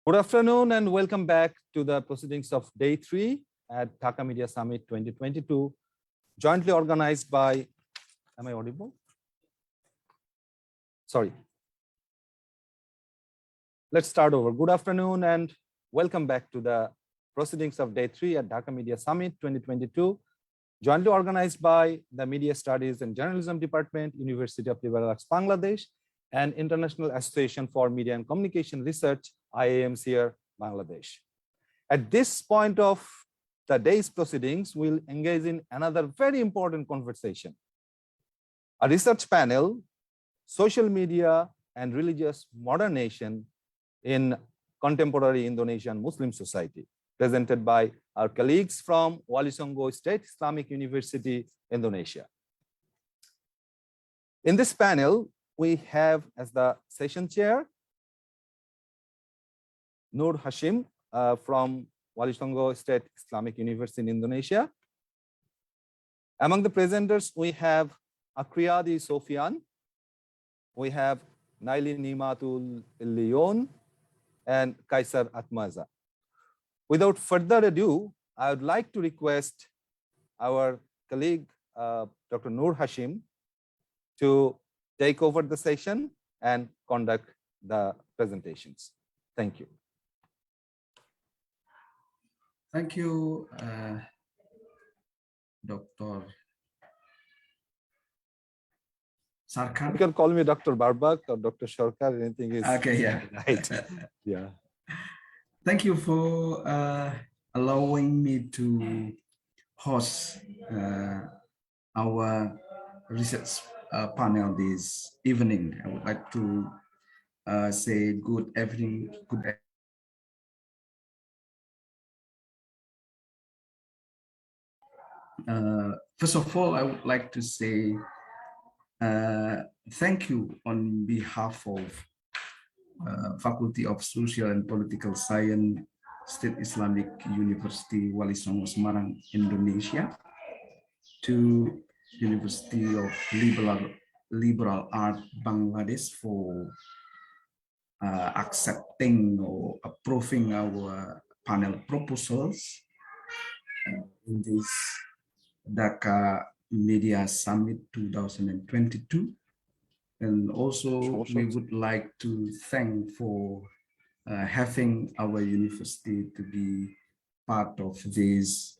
Good afternoon and welcome back to the proceedings of Day 3 at Dhaka Media Summit 2022, jointly organized by, am I audible? Sorry. Let's start over. Good afternoon and welcome back to the proceedings of Day 3 at Dhaka Media Summit 2022, jointly organized by the Media Studies and Journalism Department, University of Liberal Arts, Bangladesh, and International Association for Media and Communication Research, IAMC here, Bangladesh. At this point of the day's proceedings, we'll engage in another very important conversation. A research panel, social media and religious modernization in contemporary Indonesian Muslim society, presented by our colleagues from Walisongo State Islamic University, Indonesia. In this panel, we have as the session chair, Hasyim from Walisongo State Islamic University in Indonesia. Among the presenters, we have Akhriyadi Sofian, we have Naili Illiyyun, and Kaisar Atmaja. Without further ado, I would like to request our colleague, Dr. Hasyim, to take over the session and conduct the presentations. Thank you. Thank you, Dr. Sarkar. You can call me Dr. Barbak or Dr. Sarkar, anything is okay, yeah. Right. Yeah. Thank you for allowing me to host our research panel this evening. I would like to say good evening, first of all, I would like to say thank you on behalf of Faculty of Social and Political Science, State Islamic University Walisongo, Semarang, Indonesia, to University of Liberal Arts, Bangladesh for accepting or approving our panel proposals in this Dhaka Media Summit 2022. And also we would like to thank for having our university to be part of this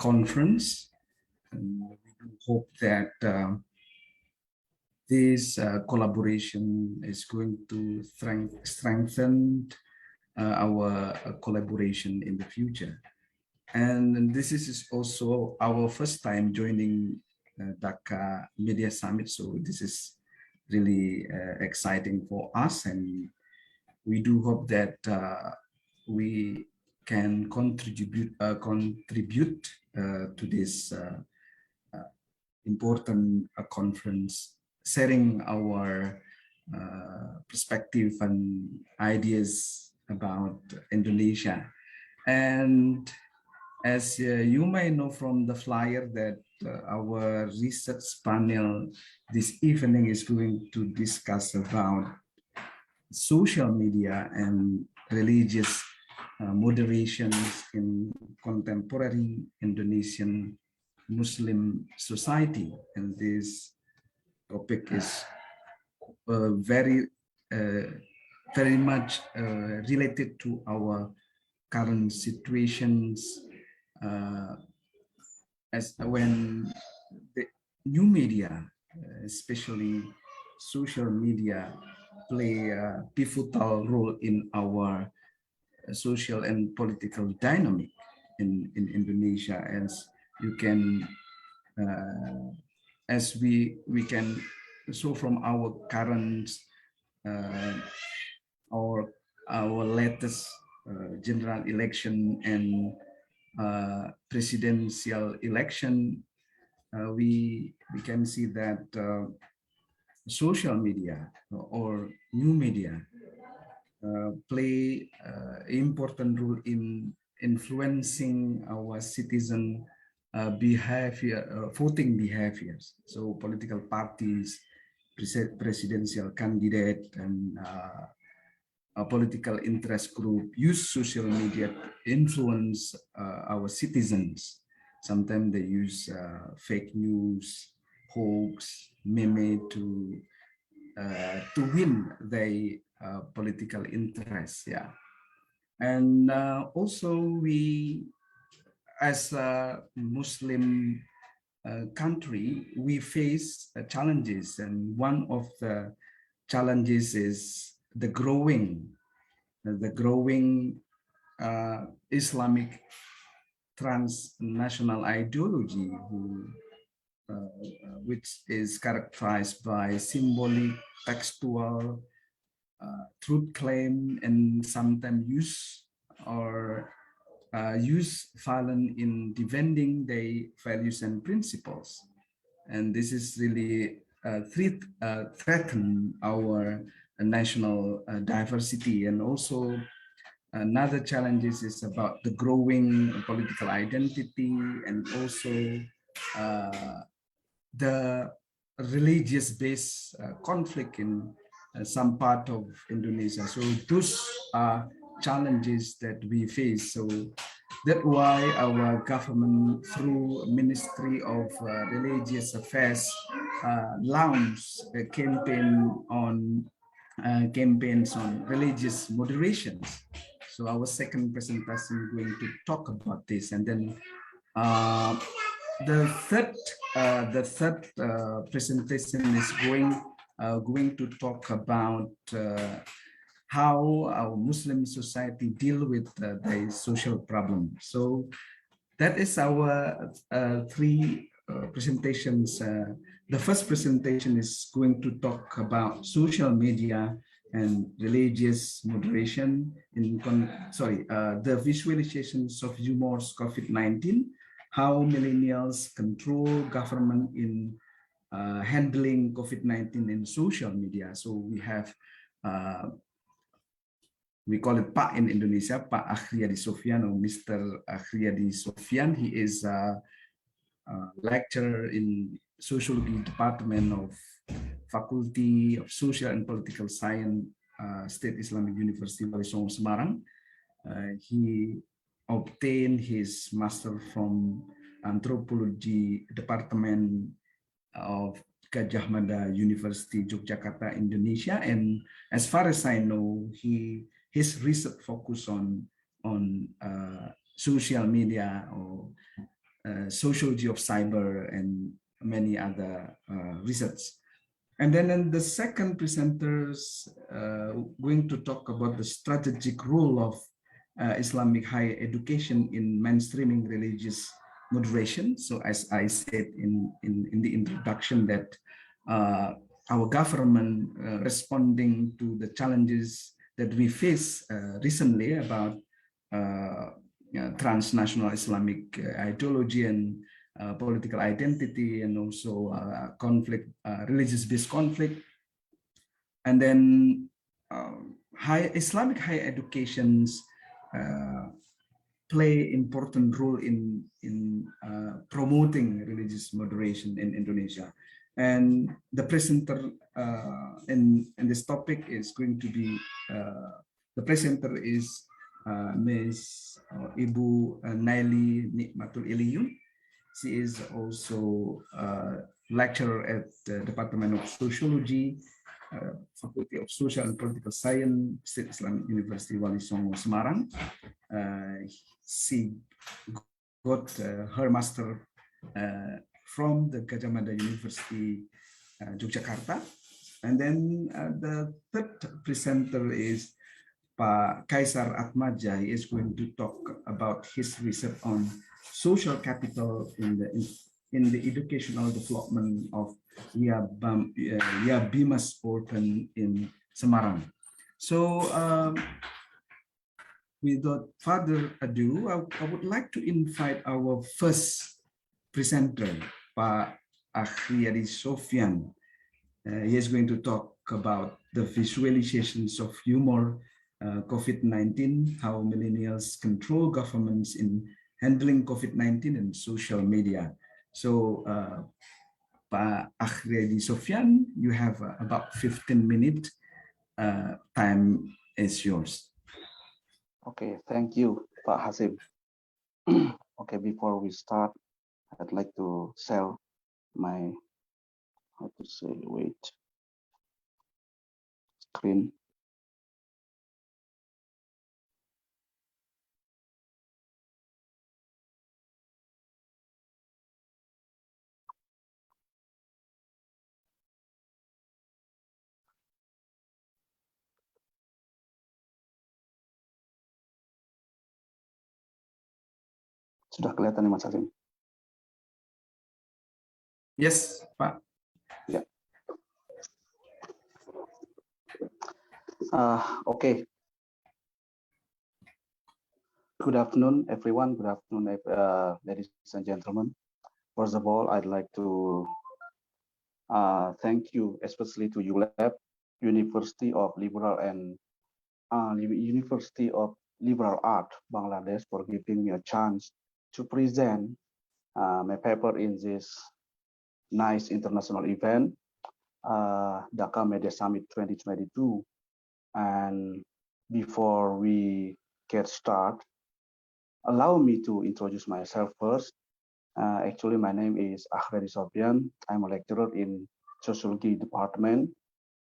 conference. And we do hope that this collaboration is going to strengthen our collaboration in the future. And this is also our first time joining Dhaka Media Summit, so this is really exciting for us, and we do hope that we can contribute to this important conference, sharing our perspective and ideas about Indonesia. And as you may know from the flyer that our research panel this evening is going to discuss about social media and religious moderations in contemporary Indonesian Muslim society. And this topic is very much related to our current situations, as when the new media, especially social media, play a pivotal role in our social and political dynamic in Indonesia, as you can, as we can show from our current, our latest general election and presidential election, we can see that social media or new media play important role in influencing our citizen behavior, voting behaviors. So political parties, presidential candidate, and political interest group use social media to influence our citizens. Sometimes they use fake news, hoax, meme to win their political interests. Yeah, and also we, as a Muslim country, we face challenges, and one of the challenges is the growing Islamic transnational ideology, which is characterized by symbolic, textual, truth claim, and sometimes use violence in defending their values and principles. And this is really threaten our national diversity. And also another challenge is about the growing political identity, and also the religious-based conflict in some part of Indonesia. So those are challenges that we face. So that's why our government, through Ministry of Religious Affairs, launched a campaigns on religious moderations. So our second presentation is going to talk about this, and then the third presentation is going to talk about how our Muslim society deal with the social problem. So that is our three presentations. The first presentation is going to talk about social media and religious moderation the visualizations of humor's COVID-19, how millennials control government in handling COVID-19 in social media. So we have we call it Pak in Indonesia, Pak Akhriyadi Sofian, or Mr. Akhriyadi Sofian. He is a lecturer in Sociology Department of Faculty of Social and Political Science, State Islamic University Walisongo, Semarang. He obtained his master from Anthropology Department of Gajah Mada University, Yogyakarta, Indonesia. And as far as I know, his research focus on social media or sociology of cyber and many other research. And then the second presenters going to talk about the strategic role of Islamic higher education in mainstreaming religious moderation. So as I said in the introduction, that our government responding to the challenges that we face recently about transnational Islamic ideology and political identity, and also conflict, religious-based conflict. And then Islamic higher educations play important role in promoting religious moderation in Indonesia. And the presenter in this topic is going to be, the presenter is Ms. Ibu Naili Illiyyun. She is also a lecturer at the Department of Sociology, Faculty of Social and Political Science, State Islamic University Walisongo, Semarang. She got her master from the Gajah Mada University, Yogyakarta. And then the third presenter is Pak Kaisar Atmaja. He is going to talk about his research on social capital in the educational development of Yabima's orphan in Semarang. So without further ado, I would like to invite our first presenter, Pak Akhriyadi Sofian. He is going to talk about the visualizations of humor, COVID-19, how millennials control governments in handling COVID-19 and social media. So, Pak Akhriyadi Sofian, you have about 15 minutes time is yours. Okay, thank you, Pak Hasyim. Okay, before we start, I'd like to share my, how to say, wait, screen. Sudah kelihatan nih Mas Hasyim? Yes, Pak. Ya. Okay. Good afternoon, everyone. Good afternoon, ladies and gentlemen. First of all, I'd like to thank you, especially to ULab, University of Liberal and University of Liberal Art, Bangladesh, for giving me a chance to present my paper in this nice international event, Dhaka Media Summit 2022. And before we get started, allow me to introduce myself first. Actually, my name is Akhriyadi Sofian. I'm a lecturer in Sociology Department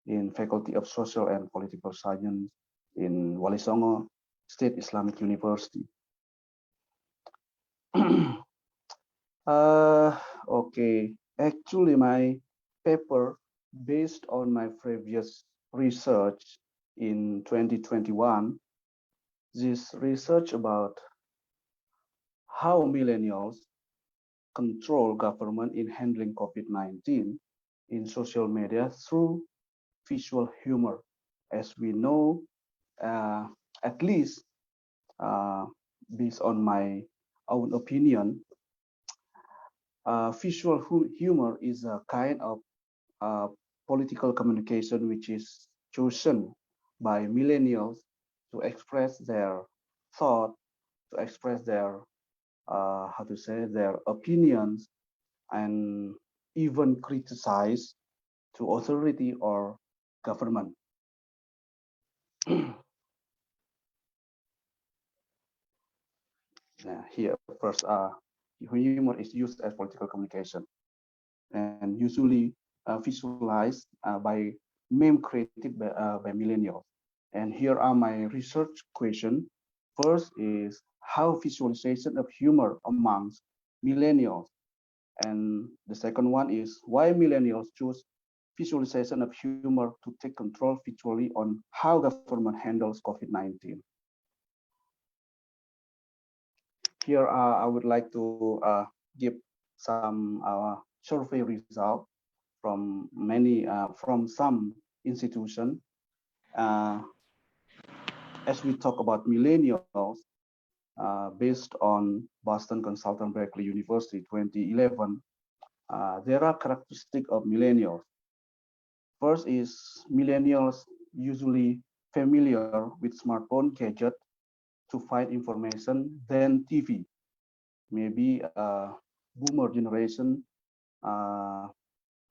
in Faculty of Social and Political Science in Walisongo State Islamic University. Okay, actually my paper based on my previous research in 2021, this research about how millennials control government in handling COVID-19 in social media through visual humor. As we know, at least based on my own opinion, visual humor is a kind of political communication which is chosen by millennials to express their thought, to express their how to say their opinions, and even criticize to authority or government. Here first, humor is used as political communication and usually visualized by meme created by millennials. And here are my research questions. First is how visualization of humor amongst millennials. And the second one is why millennials choose visualization of humor to take control visually on how government handles COVID-19. Here, I would like to give some survey result from from some institution. As we talk about millennials, based on Boston Consultant Berkeley University 2011, there are characteristics of millennials. First is millennials usually familiar with smartphone gadget to find information than TV. Maybe boomer generation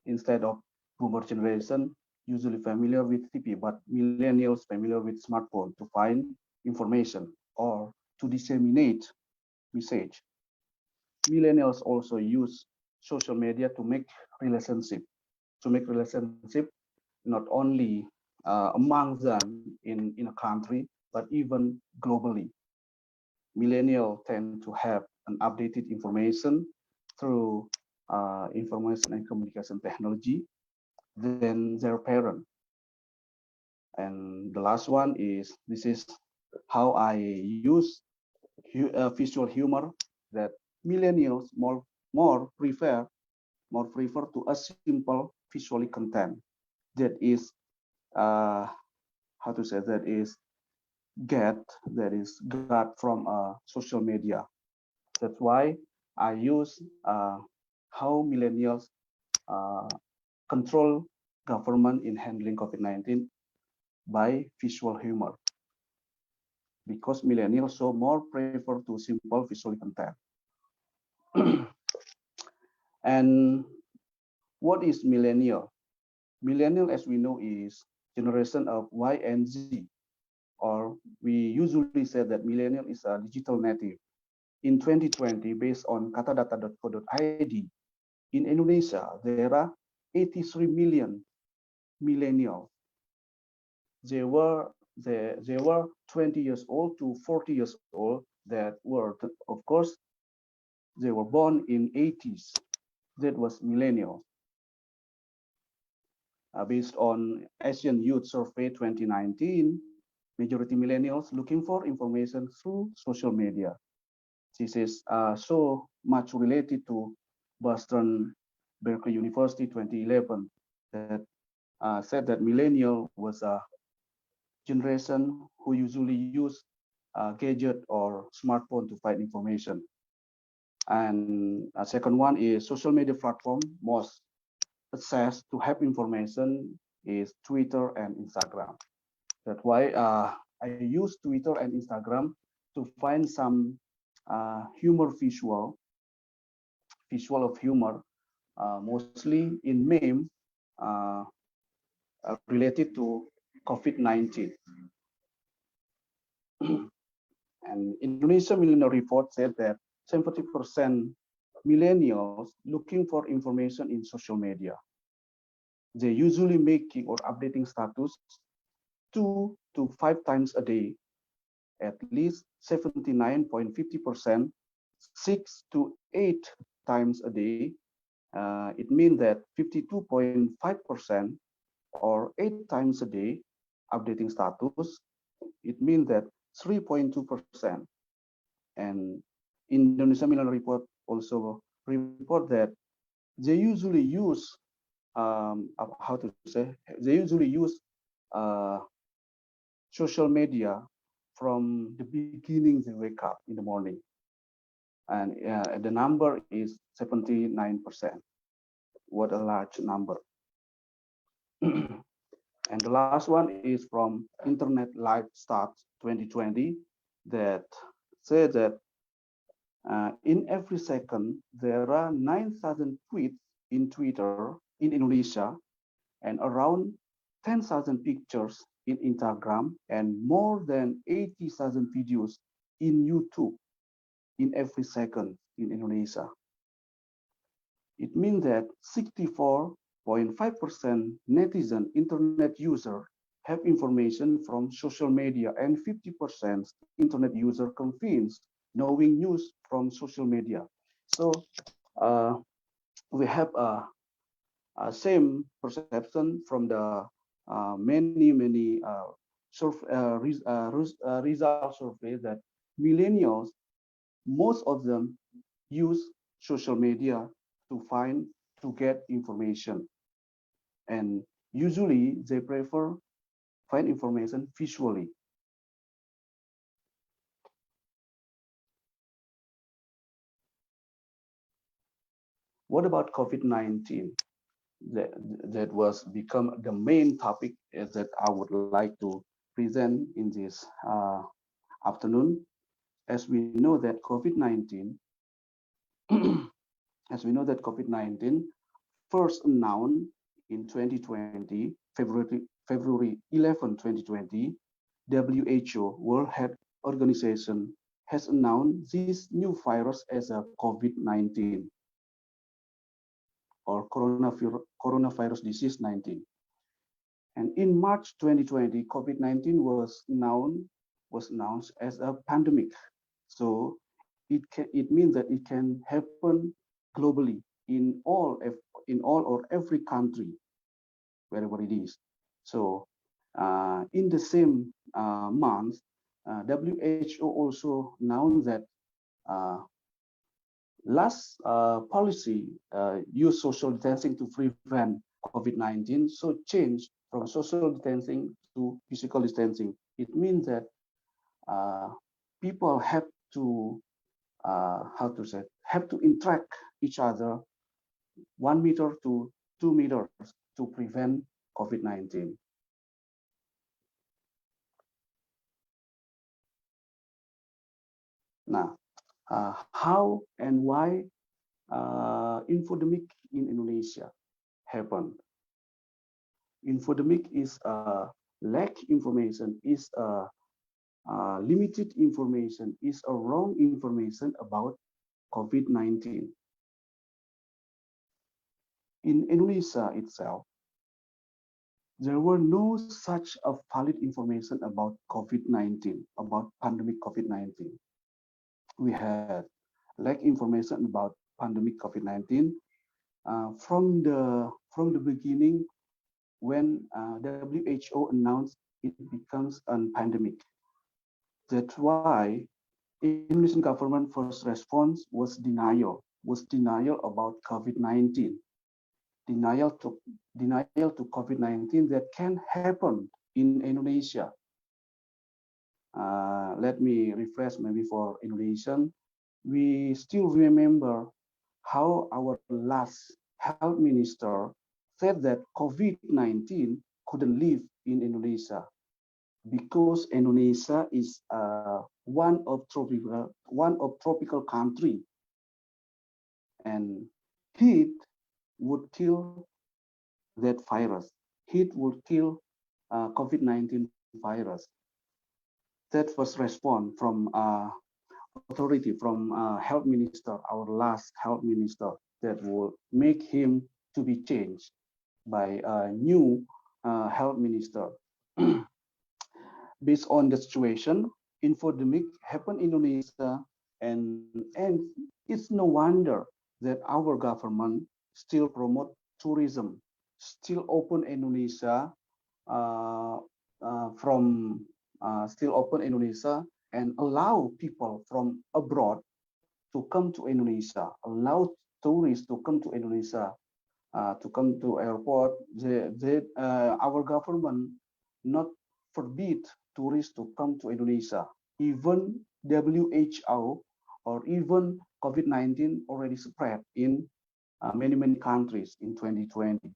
instead of boomer generation usually familiar with TV, but millennials familiar with smartphone to find information or to disseminate message. Millennials also use social media to make relationship not only among them in a country, but even globally. Millennials tend to have an updated information through information and communication technology than their parent. And the last one is, this is how I use visual humor, that millennials more prefer to a simple visually content that is how to say that is got from social media. That's why I use how millennials uh, control government in handling COVID-19 by visual humor, because millennials so more prefer to simple visual content. And what is millennial? Millennial, as we know, is generation of Y and Z. or we usually say that millennial is a digital native. In 2020, based on katadata.co.id, in Indonesia, there are 83 million millennials. They were 20 years old to 40 years old that were, of course, they were born in 80s. That was millennial. Based on Asian Youth Survey 2019, majority millennials looking for information through social media. This is so much related to Boston Berkeley University 2011 that said that millennial was a generation who usually use a gadget or smartphone to find information. And a second one is social media platform most access to have information is Twitter and Instagram. That's why I use Twitter and Instagram to find some humor visual of humor, mostly in meme uh, related to COVID-19. And Indonesia Millennial Report said that 70% millennials looking for information in social media. They usually making or updating status 2 to 5 times a day, at least 79.50%, 6 to 8 times a day. It means that 52.5% or 8 times a day updating status. It means that 3.2%. And Indonesia Millennial Report also report that they usually use how to say, they usually use uh, social media from the beginning they wake up in the morning, and the number is 79%. What a large number. And the last one is from Internet Live Stats 2020 that says that in every second there are 9,000 tweets in Twitter in Indonesia, and around 10,000 pictures in Instagram, and more than 80,000 videos in YouTube in every second in Indonesia. It means that 64.5% netizen internet user have information from social media, and 50% internet user convinced knowing news from social media. So uh, we have a same perception from the many result survey that millennials, most of them use social media to get information, and usually they prefer find information visually. What about COVID-19? That was become the main topic that I would like to present in this afternoon. As we know that COVID-19, as we know that COVID-19 first announced in 2020, February 11, 2020, WHO, World Health Organization, has announced this new virus as a COVID-19 or coronavirus disease 19. And in March 2020, COVID-19 was announced as a pandemic. So it means that it can happen globally in all or every country wherever it is. So in the same month, WHO also announced that last policy use social distancing to prevent COVID-19, so change from social distancing to physical distancing. It means that people have to have to interact each other 1 meter to 2 meters to prevent COVID-19. Now, how and why infodemic in Indonesia happened? Infodemic is lack information, is limited information is a wrong information about COVID-19. In Indonesia itself, there were no such a valid information about COVID-19, about pandemic COVID-19. We had lack information about pandemic COVID-19 from the beginning when WHO announced it becomes a pandemic. That's why Indonesian government first response was denial about COVID-19, denial to COVID-19 that can happen in Indonesia. Let me refresh maybe for Indonesian. We still remember how our last health minister said that COVID-19 couldn't live in Indonesia because Indonesia is one of tropical country, and heat would kill that virus. Heat would kill COVID-19 virus. That was response from authority, from health minister, our last health minister, that will make him to be changed by a new health minister. Based on the situation, infodemic happened in Indonesia, and it's no wonder that our government still promote tourism, still open Indonesia still open Indonesia and allow people from abroad to come to Indonesia, allow tourists to come to Indonesia, to come to airport. Our government not forbid tourists to come to Indonesia. Even WHO or even COVID-19 already spread in many countries in 2020.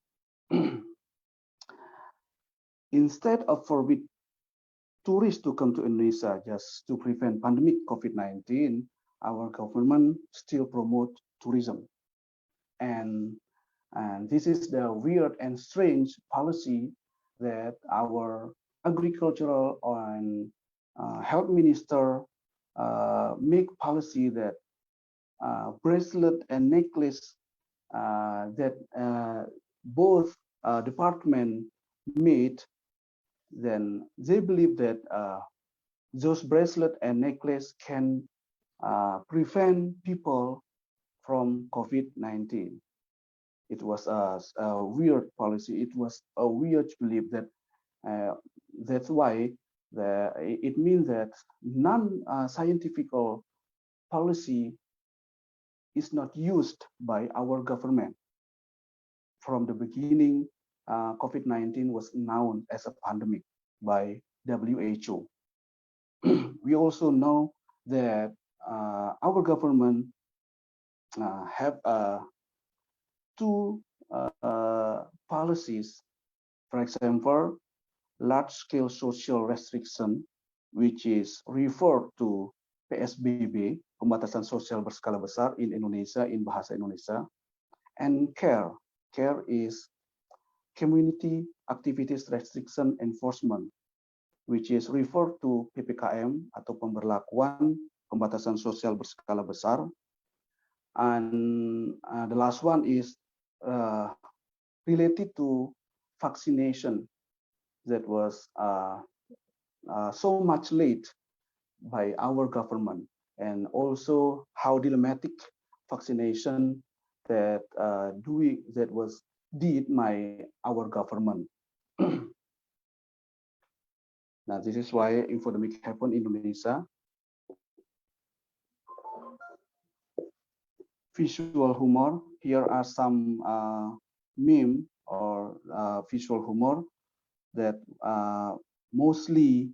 Instead of forbid tourists to come to Indonesia just to prevent pandemic COVID-19, our government still promote tourism. And this is the weird and strange policy that our agricultural and health minister make policy that bracelet and necklace that both department made, then they believe that those bracelet and necklace can prevent people from COVID-19. It was a weird policy. It was a weird belief that that's why it means that non-scientific policy is not used by our government. From the beginning, COVID-19 was announced as a pandemic by WHO. We also know that our government have two policies. For example, large-scale social restriction, which is referred to PSBB, pembatasan sosial berskala besar in Indonesia, in bahasa Indonesia, and CARE. CARE is Community Activities Restriction Enforcement, which is referred to PPKM atau pemberlakuan pembatasan sosial berskala besar. And the last one is related to vaccination that was so much late by our government, and also how dramatic vaccination that was did by our government. Now, this is why infodemic happened in Indonesia. Visual humor. Here are some meme or visual humor that mostly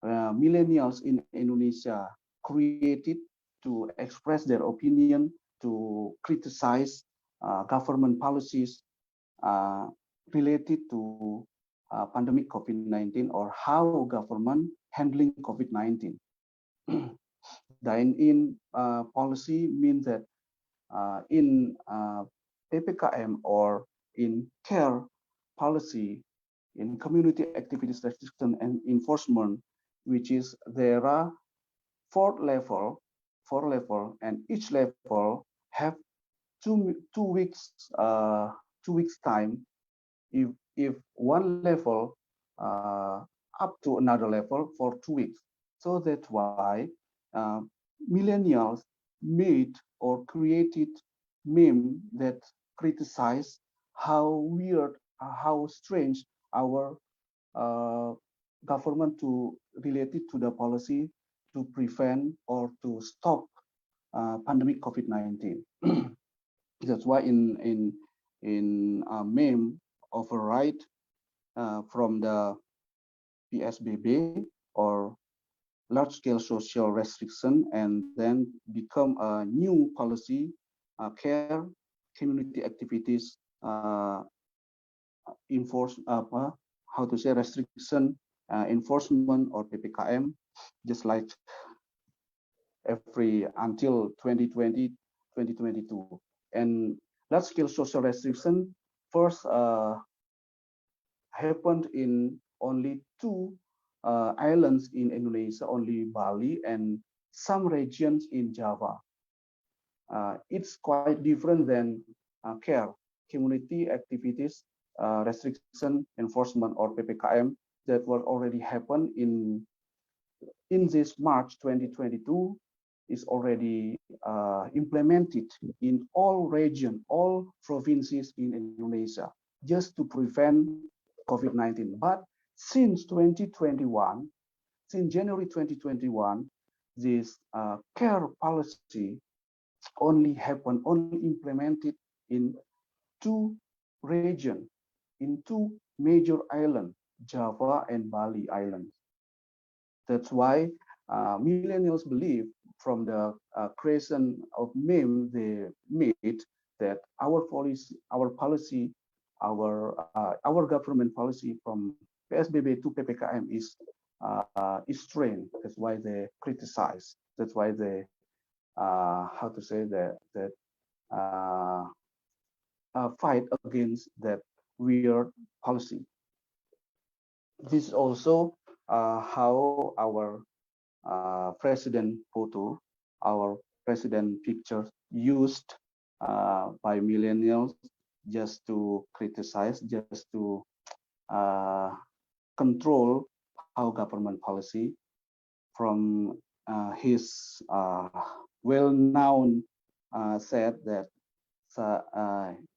millennials in Indonesia created to express their opinion, to criticize government policies related to pandemic COVID-19 or how government handling COVID-19. Dine-in policy means that in PPKM or in CARE policy, in community activities restriction and enforcement, which is there are four level, and each level have 2 weeks 2 weeks time. If one level up to another level for 2 weeks. So that's why uh, millennials made or created meme that criticize how weird, how strange our uh, government to related to the policy to prevent or to stop pandemic COVID-19. That's why in meme override from the PSBB or large-scale social restriction, and then become a new policy, care, community activities, enforce how to say restriction, enforcement or PPKM, just like every until 2020, 2022. And large-scale social restriction first happened in only two islands in Indonesia, only Bali and some regions in Java. It's quite different than care, community activities, restriction, enforcement, or PPKM that were already happened in this March 2022 is already implemented in all regions, all provinces in Indonesia, just to prevent COVID-19. But since 2021, since January 2021, this care policy only implemented in two regions, in two major islands, Java and Bali Islands. That's why millennials believe from the creation of meme they made that our policy, our government policy from PSBB to PPKM is strained. That's why they criticize. That's why they how to say that fight against that weird policy. This is also how our president photo, our president pictures used by millennials just to criticize, just to control how government policy from his well-known said that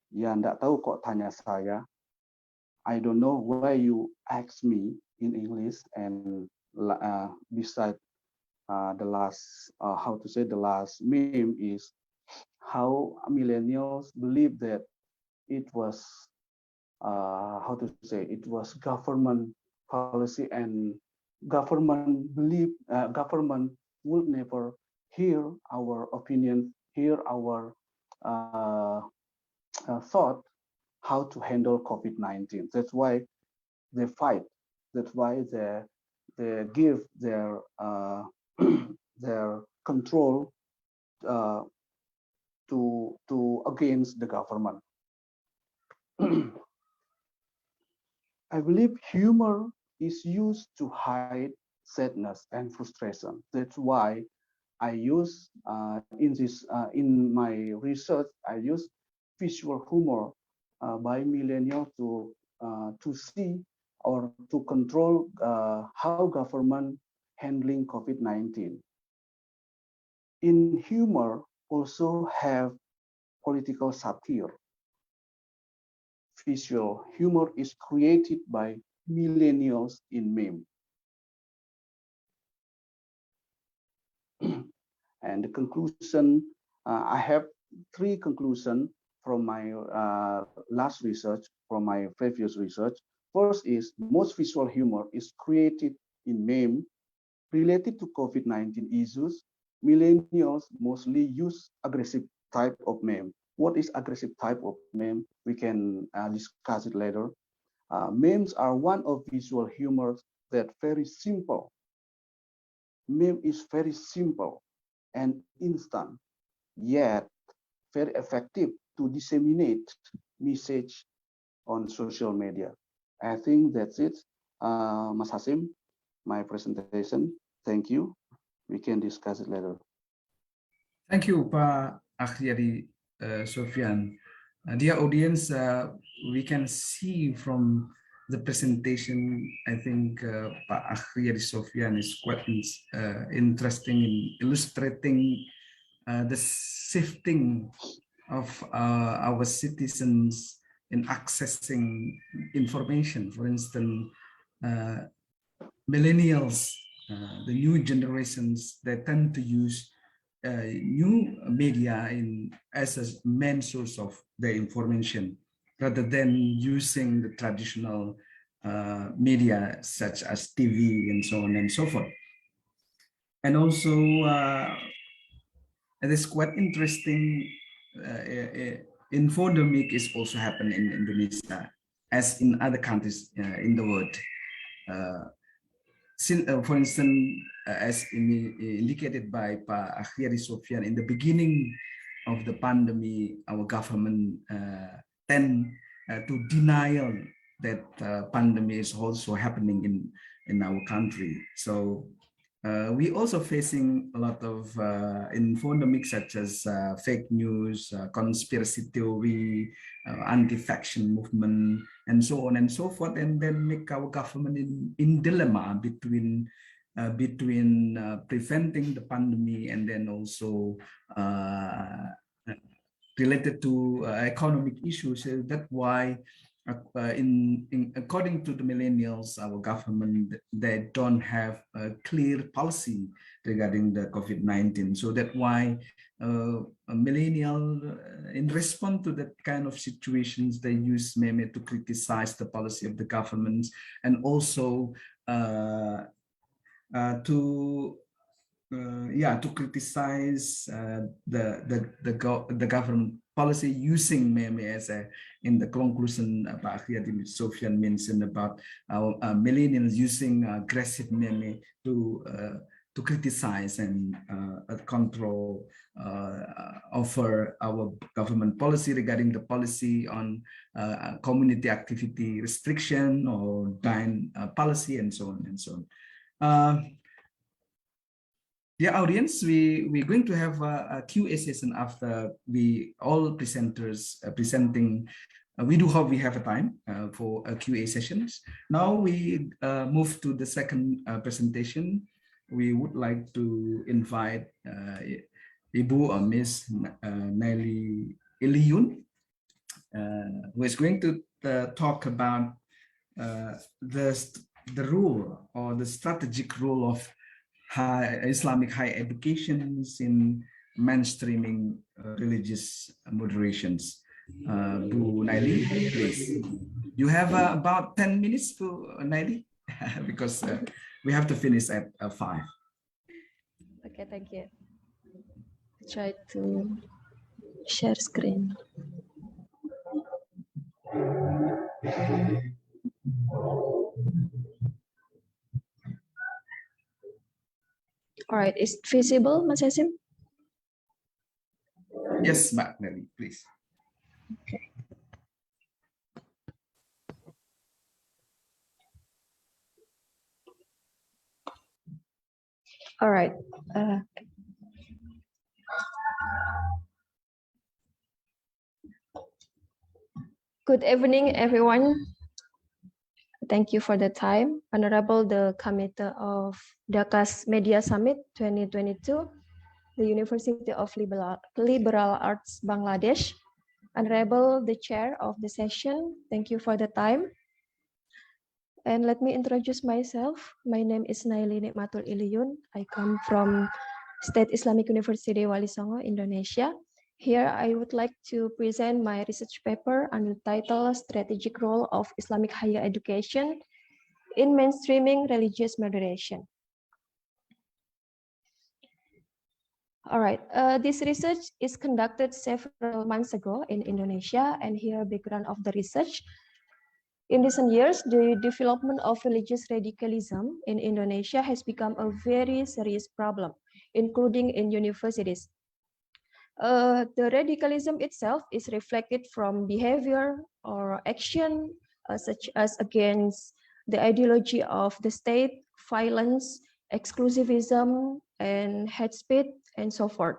ya nggak tahu kok tanya saya. I don't know why you ask me in English, and beside the last how to say the last meme is how millennials believe that it was how to say it was government policy, and government would never hear our opinion, hear our thought how to handle COVID-19. That's why they fight. That's why they give their their control to against the government. I believe humor is used to hide sadness and frustration. That's why I use in my research I use visual humor by millennials to see or to control how government handling COVID-19. In humor also have political satire. Visual humor is created by millennials in meme. And the conclusion, I have three conclusions from my last research, from my previous research. First is most visual humor is created in meme related to COVID-19 issues. Millennials mostly use aggressive type of meme. What is aggressive type of meme? We can discuss it later. Memes are one of visual humors that very simple. Meme is very simple and instant, yet very effective to disseminate message on social media. I think that's it, Mas Hasyim. my presentation. Thank you. We can discuss it later. Thank you, Pak Akhriyadi, Sofian. Dear audience, we can see from the presentation, I think Pak Akhriyadi Sofian is quite interesting in illustrating the shifting of our citizens in accessing information. For instance, millennials, the new generations, they tend to use new media as a main source of their information, rather than using the traditional media such as TV and so on and so forth. And also, it is quite interesting. Infodemic is also happening in Indonesia, as in other countries in the world. For instance, as indicated by Pak Akhriyadi Sofian, in the beginning of the pandemic, our government tend to denial that pandemic is also happening in our country. So we also facing a lot of infodemic such as fake news, conspiracy theory, anti-faction movement, and so on and so forth, and then make our government in dilemma between preventing the pandemic and then also related to economic issues. So that's why according to the millennials, our government, they don't have a clear policy regarding the COVID-19. So that's why a millennial, in response to that kind of situations, they use meme to criticize the policy of the government, and also to criticize the government policy using meme as in the conclusion Pak Akhriyadi Sofian mentioned about our millennials using aggressive meme to criticize and control offer our government policy regarding the policy on community activity restriction or dine policy and so on and so on. Dear audience, we're going to have a Q&A session after we all presenters presenting. We do hope we have a time for a Q&A sessions. Now we move to the second presentation. We would like to invite Ibu or Miss Naili Illiyyun, who is going to talk about the role or the strategic role of Islamic higher educations in mainstreaming religious moderations. Bu Naili, please. You have about 10 minutes for Naili, because we have to finish at 5. Okay, thank you. Try to share screen. All right, is it visible, Mas Hasyim? Yes, Mbak Naili, please. Okay. All right. Good evening, everyone. Thank you for the time. Honorable the Committee of Dhaka's Media Summit 2022, the University of Liberal Arts Bangladesh. Honorable the Chair of the session, thank you for the time. And let me introduce myself. My name is Naili Illiyyun. I come from State Islamic University Walisongo, Indonesia. Here, I would like to present my research paper under the title Strategic Role of Islamic Higher Education in Mainstreaming Religious Moderation. All right, this research is conducted several months ago in Indonesia, and here background of the research. In recent years, the development of religious radicalism in Indonesia has become a very serious problem, including in universities. The radicalism itself is reflected from behavior or action such as against the ideology of the state, violence, exclusivism, and hate speech, and so forth.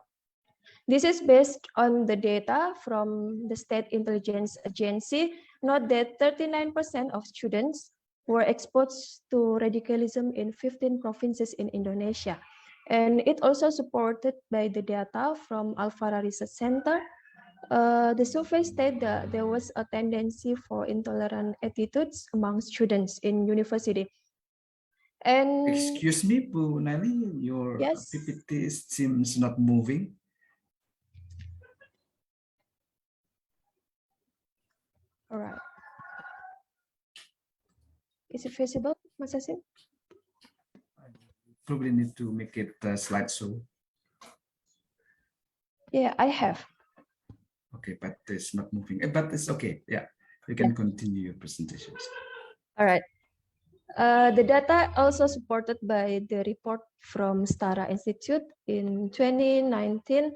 This is based on the data from the State Intelligence Agency. Note that 39% of students were exposed to radicalism in 15 provinces in Indonesia. And it also supported by the data from Alfara Research Center. The survey stated that there was a tendency for intolerant attitudes among students in university. And Excuse me, Bu Naili, your yes, PPT seems not moving. all right. Is it visible, Mas Hasyim? Probably need to make it a slideshow. Yeah, I have. Okay, but it's not moving. But it's okay. Yeah, you can continue your presentations. All right. The data also supported by the report from Stara Institute in 2019.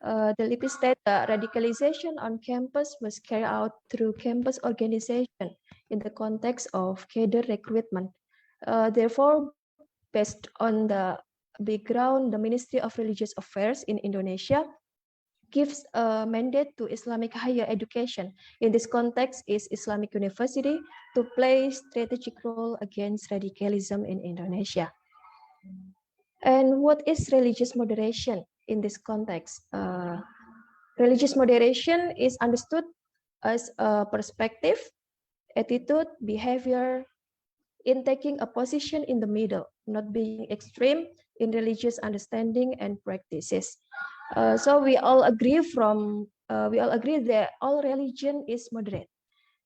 The LIPI state that radicalization on campus was carried out through campus organization in the context of cadre recruitment. Therefore, based on the background, the Ministry of Religious Affairs in Indonesia gives a mandate to Islamic higher education. In this context is Islamic University to play strategic role against radicalism in Indonesia. And what is religious moderation in this context? Religious moderation is understood as a perspective, attitude, behavior in taking a position in the middle, not being extreme in religious understanding and practices. So we all agree that all religion is moderate.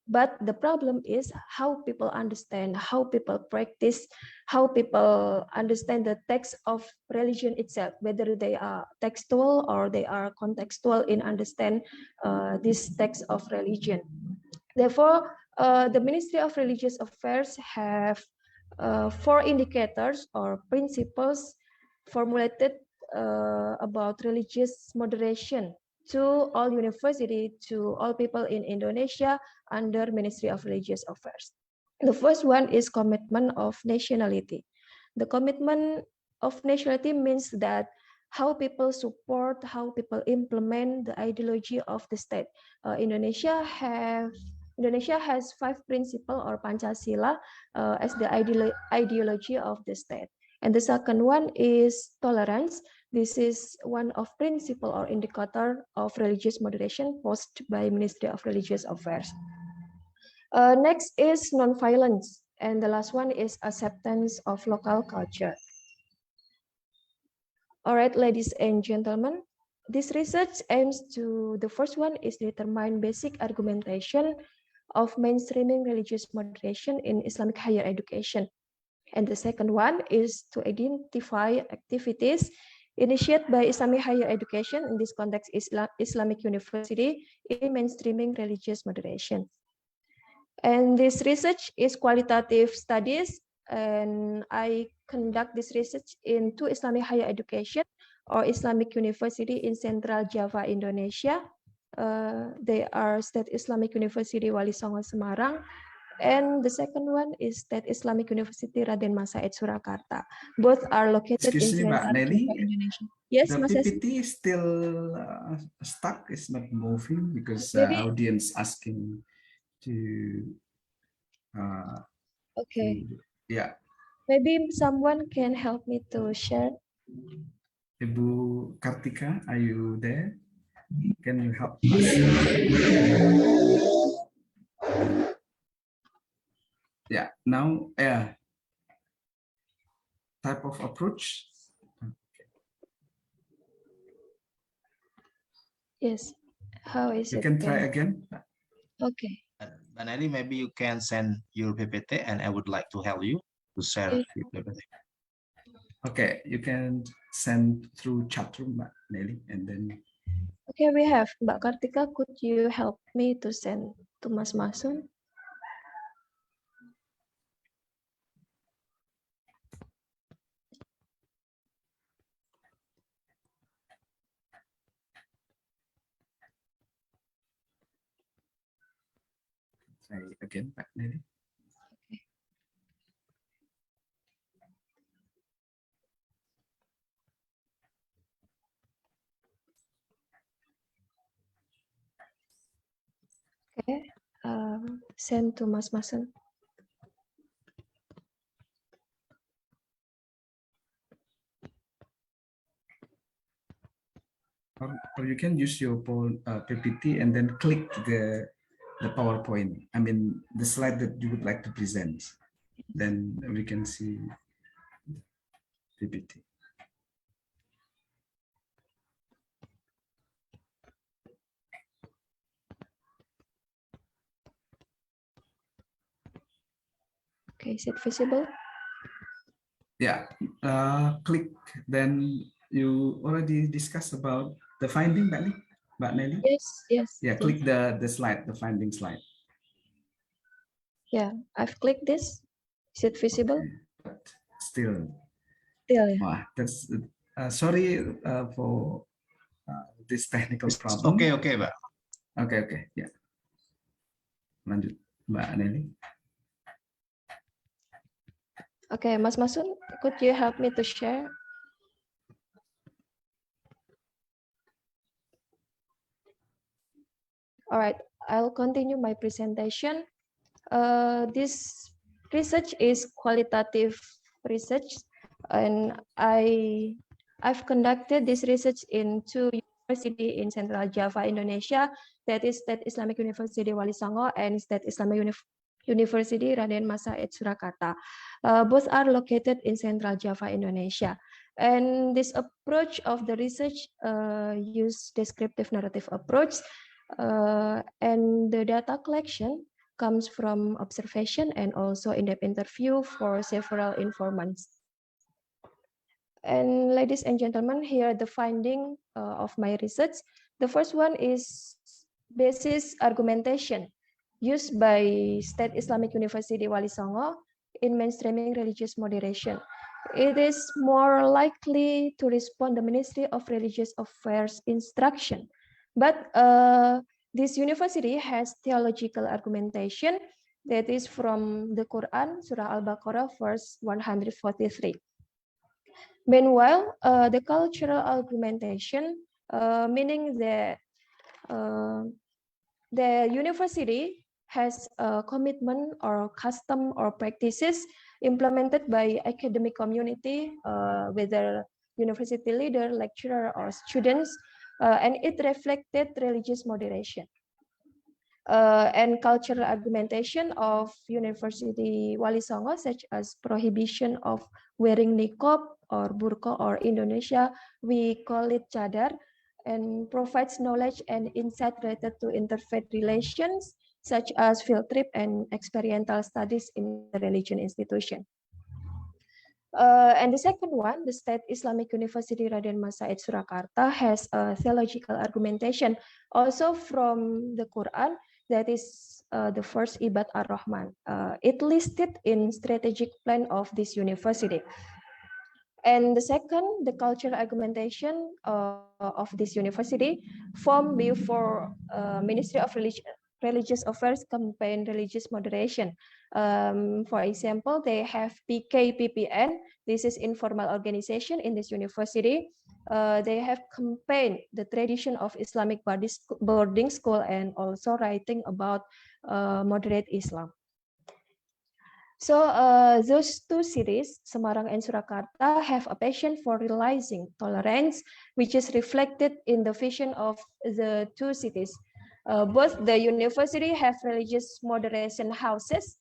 But the problem is how people understand, how people practice, how people understand the text of religion itself, whether they are textual or they are contextual in understand this text of religion. Therefore, the Ministry of Religious Affairs have 4 indicators or principles formulated about religious moderation to all university, to all people in Indonesia under Ministry of Religious Affairs. The first one is commitment of nationality. The commitment of nationality means that how people support, how people implement the ideology of the state. Indonesia has 5 principles or Pancasila as the ideology of the state. And the second one is tolerance. This is one of principle or indicator of religious moderation posted by Ministry of Religious Affairs. Next is non-violence. And the last one is acceptance of local culture. All right, ladies and gentlemen, this research aims to, the first one is determine basic argumentation of mainstreaming religious moderation in Islamic higher education. And the second one is to identify activities initiated by Islamic higher education, in this context Islamic University, in mainstreaming religious moderation. And this research is qualitative studies, and I conduct this research in 2 Islamic higher education or Islamic University in Central Java, Indonesia. They are State Islamic University Walisongo, Semarang, and the second one is State Islamic University Raden Mas Said, Surakarta. Both are located Excuse in me, Central Naili, Java, Indonesia. Yes, the Mas Hasyim? PPT is still stuck. It's not moving because Maybe. audience asking to. Okay. Yeah. Maybe someone can help me to share. Ibu Kartika, are you there? Can you help us? Yeah, now, type of approach. Yes. How is You it? can try again. Okay. Naili, maybe you can send your PPT and I would like to help you to share your PPT. Okay, you can send through chat room, Naili, and then. Okay, we have Mbak Kartika. Could you help me to send to Mas Masun? Try again, Pak Naili. Okay. Okay, send to Mas Masen. Or you can use your PPT and then click the PowerPoint. I mean, the slide that you would like to present. Then we can see PPT. Okay, is it visible? Yeah, click. Then you already discussed about the finding, Mbak Naili? Yes, yes. Yeah, click the slide, the finding slide. Yeah, I've clicked this. Is it visible? But still, Yeah. wow, that's sorry for this technical problem. Okay, okay, Mbak. Okay, ya. Lanjut, Mbak Naili. Okay, Mas Masun, could you help me to share? All right, I'll continue my presentation. This research is qualitative research, and I've conducted this research in 2 universities in Central Java, Indonesia, that is State Islamic University Walisongo and State Islamic University Raden Masa at Surakarta. Both are located in Central Java, Indonesia. And this approach of the research use descriptive narrative approach, and the data collection comes from observation and also in-depth interview for several informants. And ladies and gentlemen, here are the finding of my research. The first one is basis argumentation used by State Islamic University Walisongo in mainstreaming religious moderation. It is more likely to respond the Ministry of Religious Affairs instruction. But this university has theological argumentation that is from the Quran, Surah Al-Baqarah, verse 143. Meanwhile, the cultural argumentation, meaning that the university has a commitment or custom or practices implemented by academic community, whether university leader, lecturer, or students, and it reflected religious moderation. And cultural argumentation of University Walisongo, such as prohibition of wearing niqab or burqa, or Indonesia, we call it cadar, and provides knowledge and insight related to interfaith relations, such as field trip and experiential studies in the religion institution. And the second one, the State Islamic University Raden Masa at Surakarta has a theological argumentation also from the Quran, that is the first Ibad ar-Rahman. It listed in strategic plan of this university. And the second, the cultural argumentation of this university formed before Ministry of Religious Affairs campaign religious moderation. For example, they have PKPPN. This is informal organization in this university. They have campaigned the tradition of Islamic boarding school and also writing about moderate Islam. So those two cities, Semarang and Surakarta, have a passion for realizing tolerance, which is reflected in the vision of the two cities. Both the university have religious moderation houses,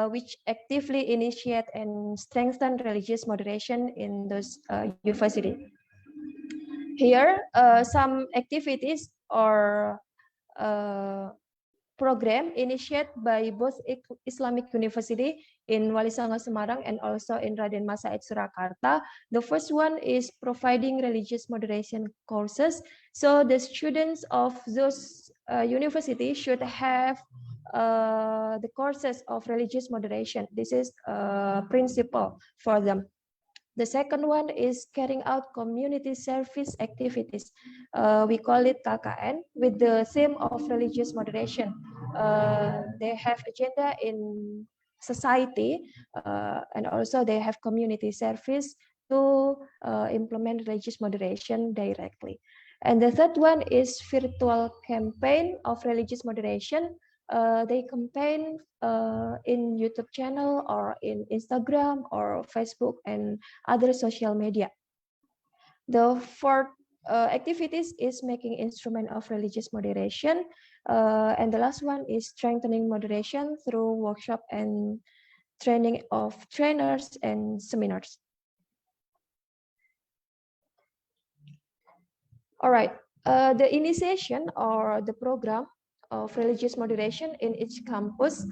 which actively initiate and strengthen religious moderation in those universities. Here, some activities or program initiated by both Islamic University in Walisongo, Semarang, and also in Raden Masa at Surakarta. The first one is providing religious moderation courses. So the students of those universities should have the courses of religious moderation. This is a principle for them. The second one is carrying out community service activities. We call it KKN with the theme of religious moderation. They have agenda in society and also they have community service to implement religious moderation directly. And the third one is virtual campaign of religious moderation. They campaign in YouTube channel or in Instagram or Facebook and other social media. The fourth activities is making instrument of religious moderation. And the last one is strengthening moderation through workshop and training of trainers and seminars. All right, the initiation or the program of religious moderation in each campus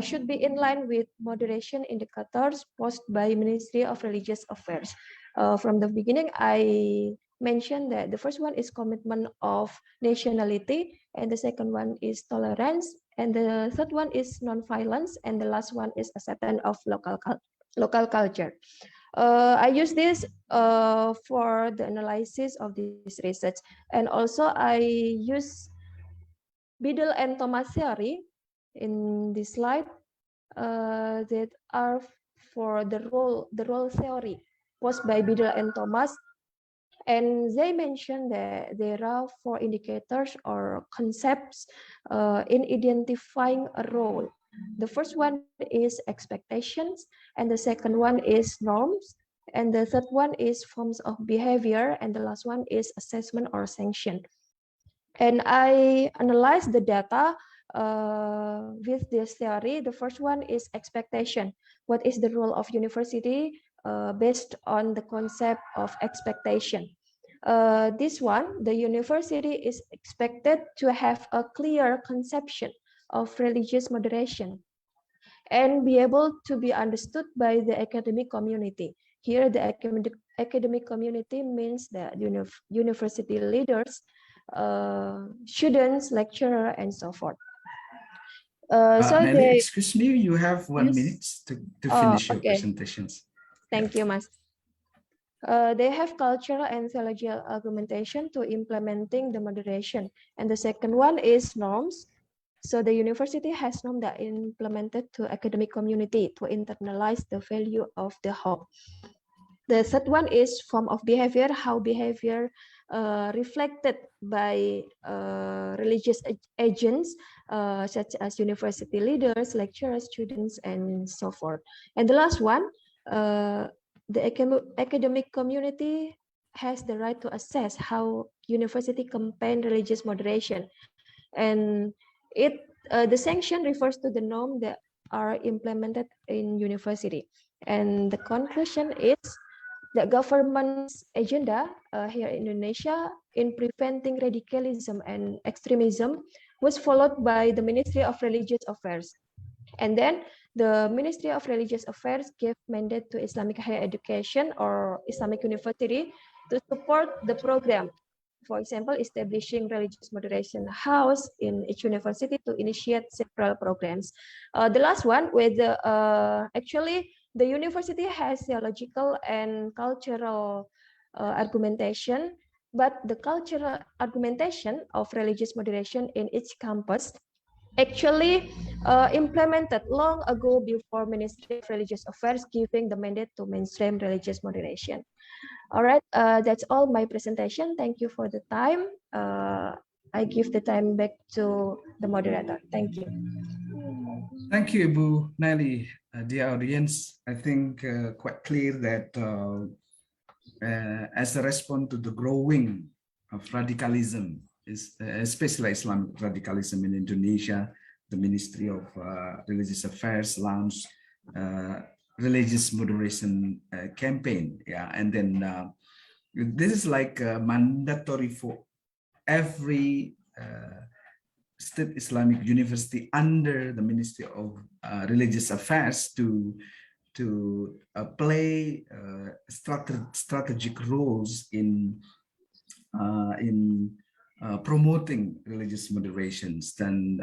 should be in line with moderation indicators posted by Ministry of Religious Affairs. From the beginning, I mentioned that the first one is commitment of nationality, and the second one is tolerance, and the third one is non-violence, and the last one is acceptance of local culture. I use this for the analysis of this research, and also I use Biddle and Thomas theory in this slide that are for the role theory posed by Biddle and Thomas, and they mentioned that there are 4 indicators or concepts in identifying a role. The first one is expectations, and the second one is norms, and the third one is forms of behavior, and the last one is assessment or sanction. And I analyzed the data with this theory. The first one is expectation. What is the role of university based on the concept of expectation? This one, the university is expected to have a clear conception of religious moderation and be able to be understood by the academic community. Here, the academic community means the university leaders, students, lecturer, and so forth. Naili, excuse me, you have 1 minute to finish your presentations. Thank you, Mas. They have cultural and theological argumentation to implementing the moderation. And the second one is norms. So the university has norms that implemented to academic community to internalize the value of the whole. The third one is form of behavior, how behavior reflected by religious agents, such as university leaders, lecturers, students, and so forth. And the last one, the academic community has the right to assess how university campaign religious moderation. And the sanction refers to the norm that are implemented in university. And the conclusion is the government's agenda here in Indonesia in preventing radicalism and extremism was followed by the Ministry of Religious Affairs. And then the Ministry of Religious Affairs gave mandate to Islamic higher education or Islamic university to support the program. For example, establishing religious moderation house in each university to initiate several programs. The last one, with actually the university has theological and cultural argumentation, but the cultural argumentation of religious moderation in each campus actually implemented long ago before Ministry of Religious Affairs giving the mandate to mainstream religious moderation. All right, that's all my presentation. Thank you for the time. I give the time back to the moderator. Thank you. Thank you, Ibu Naili. Dear audience, I think quite clear that as a response to the growing of radicalism, especially Islamic radicalism in Indonesia, the Ministry of Religious Affairs launched religious moderation campaign. Yeah, and then this is like mandatory for every state Islamic university under the Ministry of Religious Affairs to play strategic roles in promoting religious moderations. Then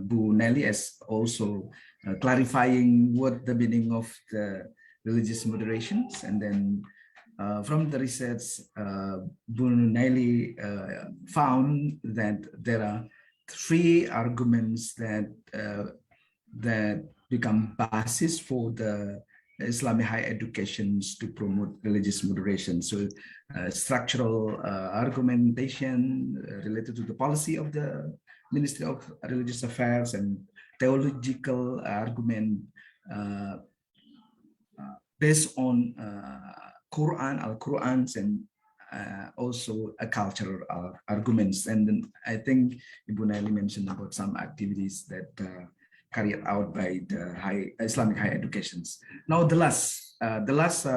Bu Naili is also clarifying what the meaning of the religious moderations, and then from the research, Bu Naili found that there are 3 arguments that become basis for the Islamic higher educations to promote religious moderation. So structural argumentation related to the policy of the Ministry of Religious Affairs and theological argument based on Quran, Al-Qurans, and also a cultural arguments. And then I think Ibu Naili mentioned about some activities that carried out by the Islamic higher educations. Now the last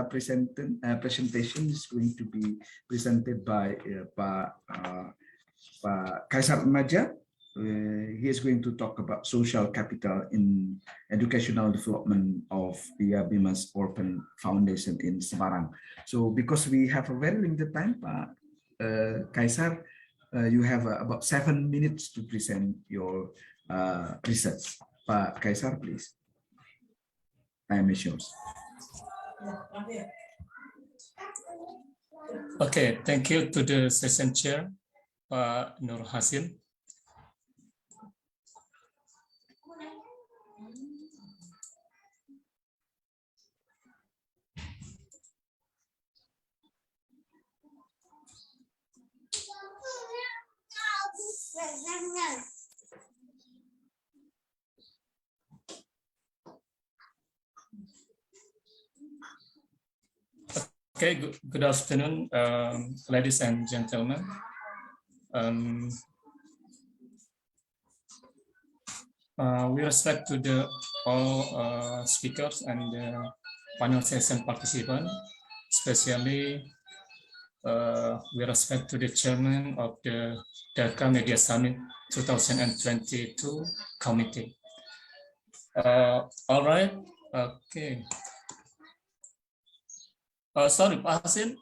presentation is going to be presented by Kaisar Atmaja. He is going to talk about social capital in educational development of the Yabima's Orphan Foundation in Semarang. So because we have a very limited time, Kaisar, you have about 7 minutes to present your research. Pak Kaisar, please. Time is yours. Okay, thank you to the session chair, Nur Hasyim. Okay, good afternoon, ladies and gentlemen. We respect to the all speakers and the panel session participants, especially we respect to the chairman of the Dhaka Media Summit 2022 committee. All right, okay. Sorry, Pak Hasyim,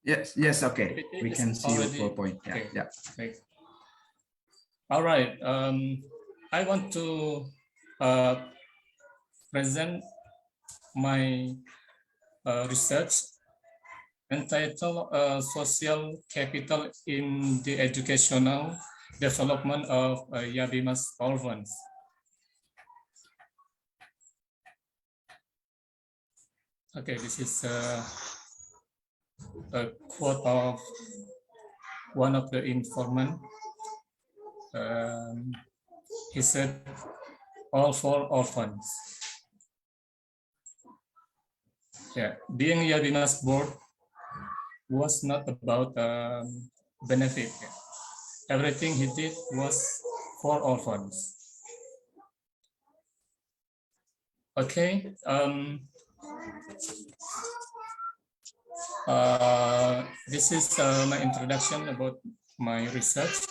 Yes, okay. We can see your PowerPoint. Yeah, okay. yeah. Okay. All right. I want to present my research entitled Social Capital in the Educational Development of Yabima's Orphans. Okay, this is a quote of one of the informant. He said, "All for orphans." Yeah, being Yabima's board was not about benefit. Everything he did was for orphans. Okay. This is my introduction about my research.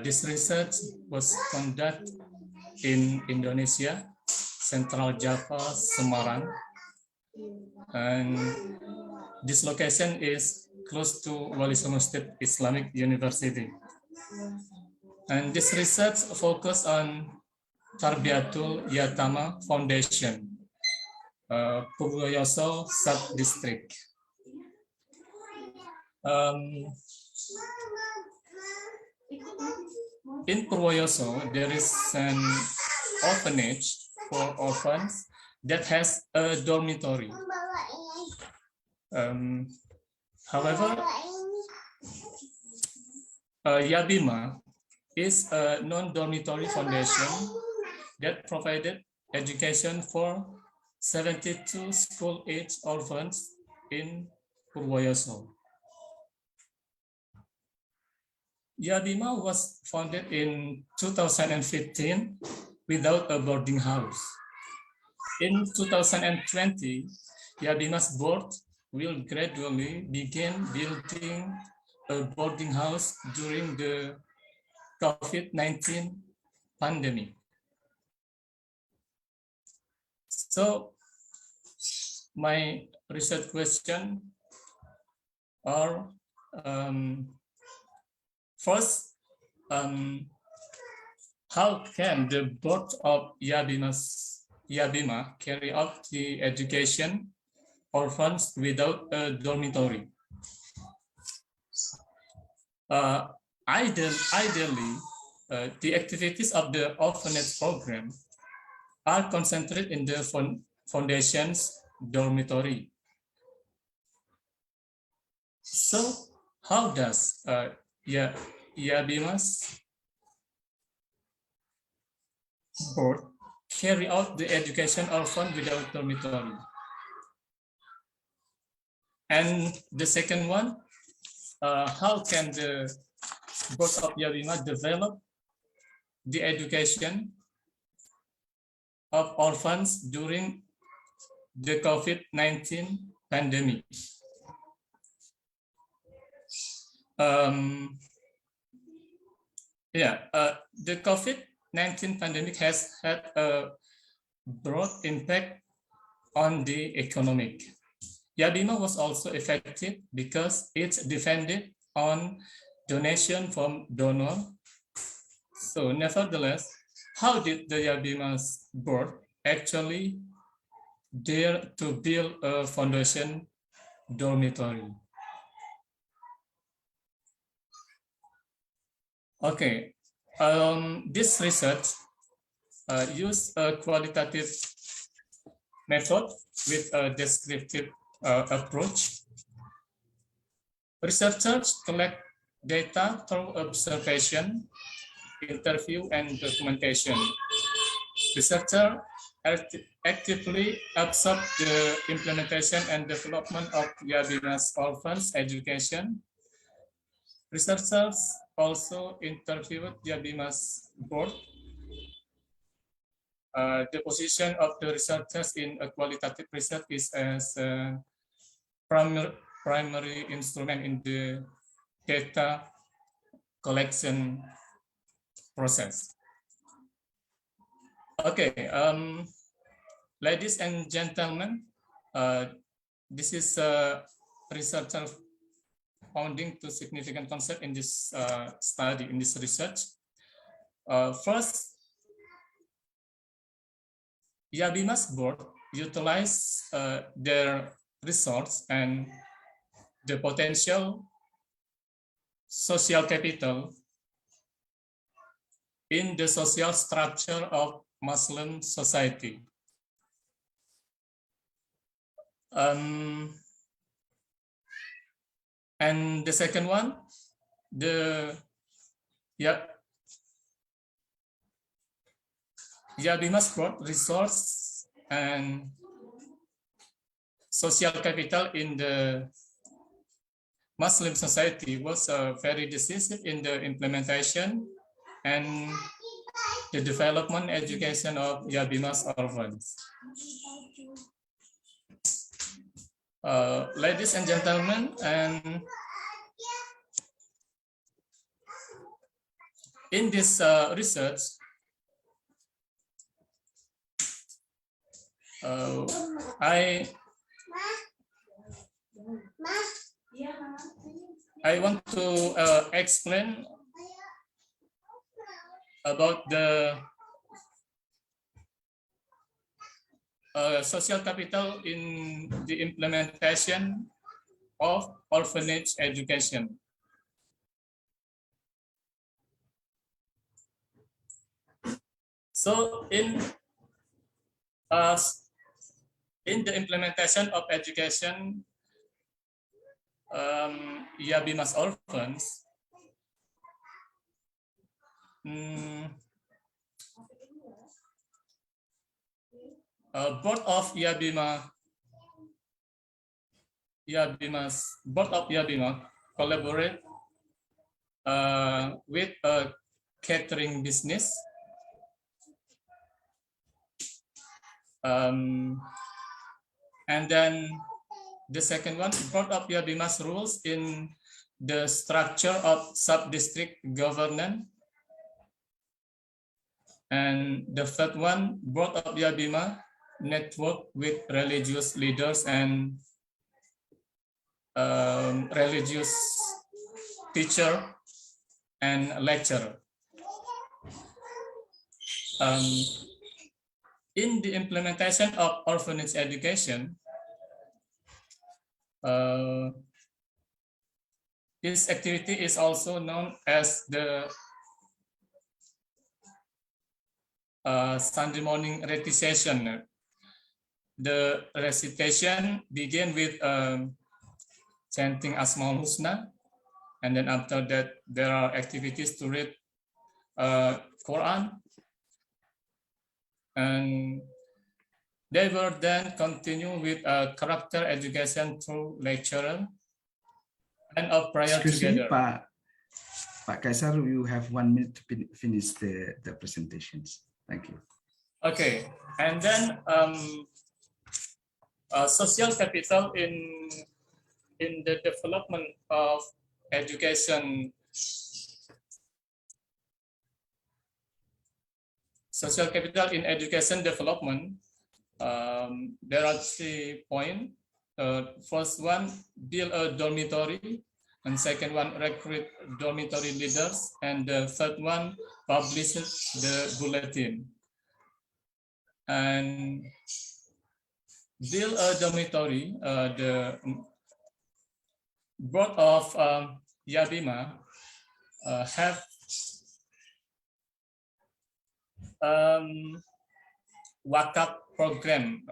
This research was conducted in Indonesia, Central Java, Semarang, and this location is close to Walisongo State Islamic University. And this research focused on Tarbiyatul Yatama Foundation, Purwoyoso sub-district. In Purwoyoso, there is an orphanage for orphans that has a dormitory. However, Yabima is a non-dormitory foundation that provided education for 72 school-age orphans in Purwoyoso. Yabima was founded in 2015 without a boarding house. In 2020, Yabima's board will gradually begin building a boarding house during the COVID-19 pandemic. So my research question are, first, how can the board of Yabima carry out the education orphans without a dormitory? Ideally, the activities of the orphanage program are concentrated in the foundation's dormitory. So how does Yabima's board carry out the education orphan without dormitory. And the second one, how can the board of Yabima develop the education of orphans during the COVID-19 pandemic? The COVID-19 pandemic has had a broad impact on the economic. Yabima was also affected because it depended on donation from donor. So nevertheless, how did the Yabima's board actually dare to build a foundation dormitory? Okay, this research used a qualitative method with a descriptive approach. Researchers collect data through observation, interview, and documentation. Researchers actively observe the implementation and development of Yabima's orphans education. Researchers also interviewed Yabima's board. The position of the researchers in a qualitative research is as a primary instrument in the data collection process. Okay, ladies and gentlemen, this is a researcher founding two significant concepts in this study, in this research. First, Yabima's board utilize their resource and the potential social capital in the social structure of Muslim society. And the second one, Yabima's board resource and social capital in the Muslim society was very decisive in the implementation and the development education of Yabima's orphans. Ladies and gentlemen, and in this research, I want to explain about the social capital in the implementation of orphanage education. So in the implementation of education, Yabima's orphans, board of Yabima's board of Yabima collaborate with a catering business. And then the second one, board of Yabima's rules in the structure of sub-district governance. And the third one, board of Yabima network with religious leaders and religious teacher and lecturer. In the implementation of orphanage education, this activity is also known as the Sunday morning recitation. The recitation began with chanting Asmaul Husna, And then after that, there are activities to read Quran. And they will then continue with character education through lecture and a prayer Excuse me, together. Pak Kaisar, you have 1 minute to finish the presentations. Thank you. Okay, and then social capital in the development of education. Social capital in education development. There are 3 points. First one, build a dormitory, and second one, recruit dormitory leaders, and the third one, publishes the bulletin. And build a dormitory, the board of Yabima have wakaf program,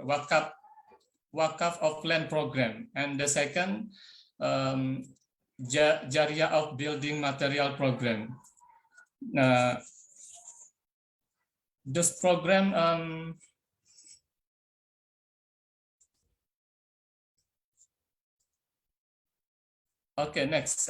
wakaf of land program, and the second Jariah of building material program. This program okay, next.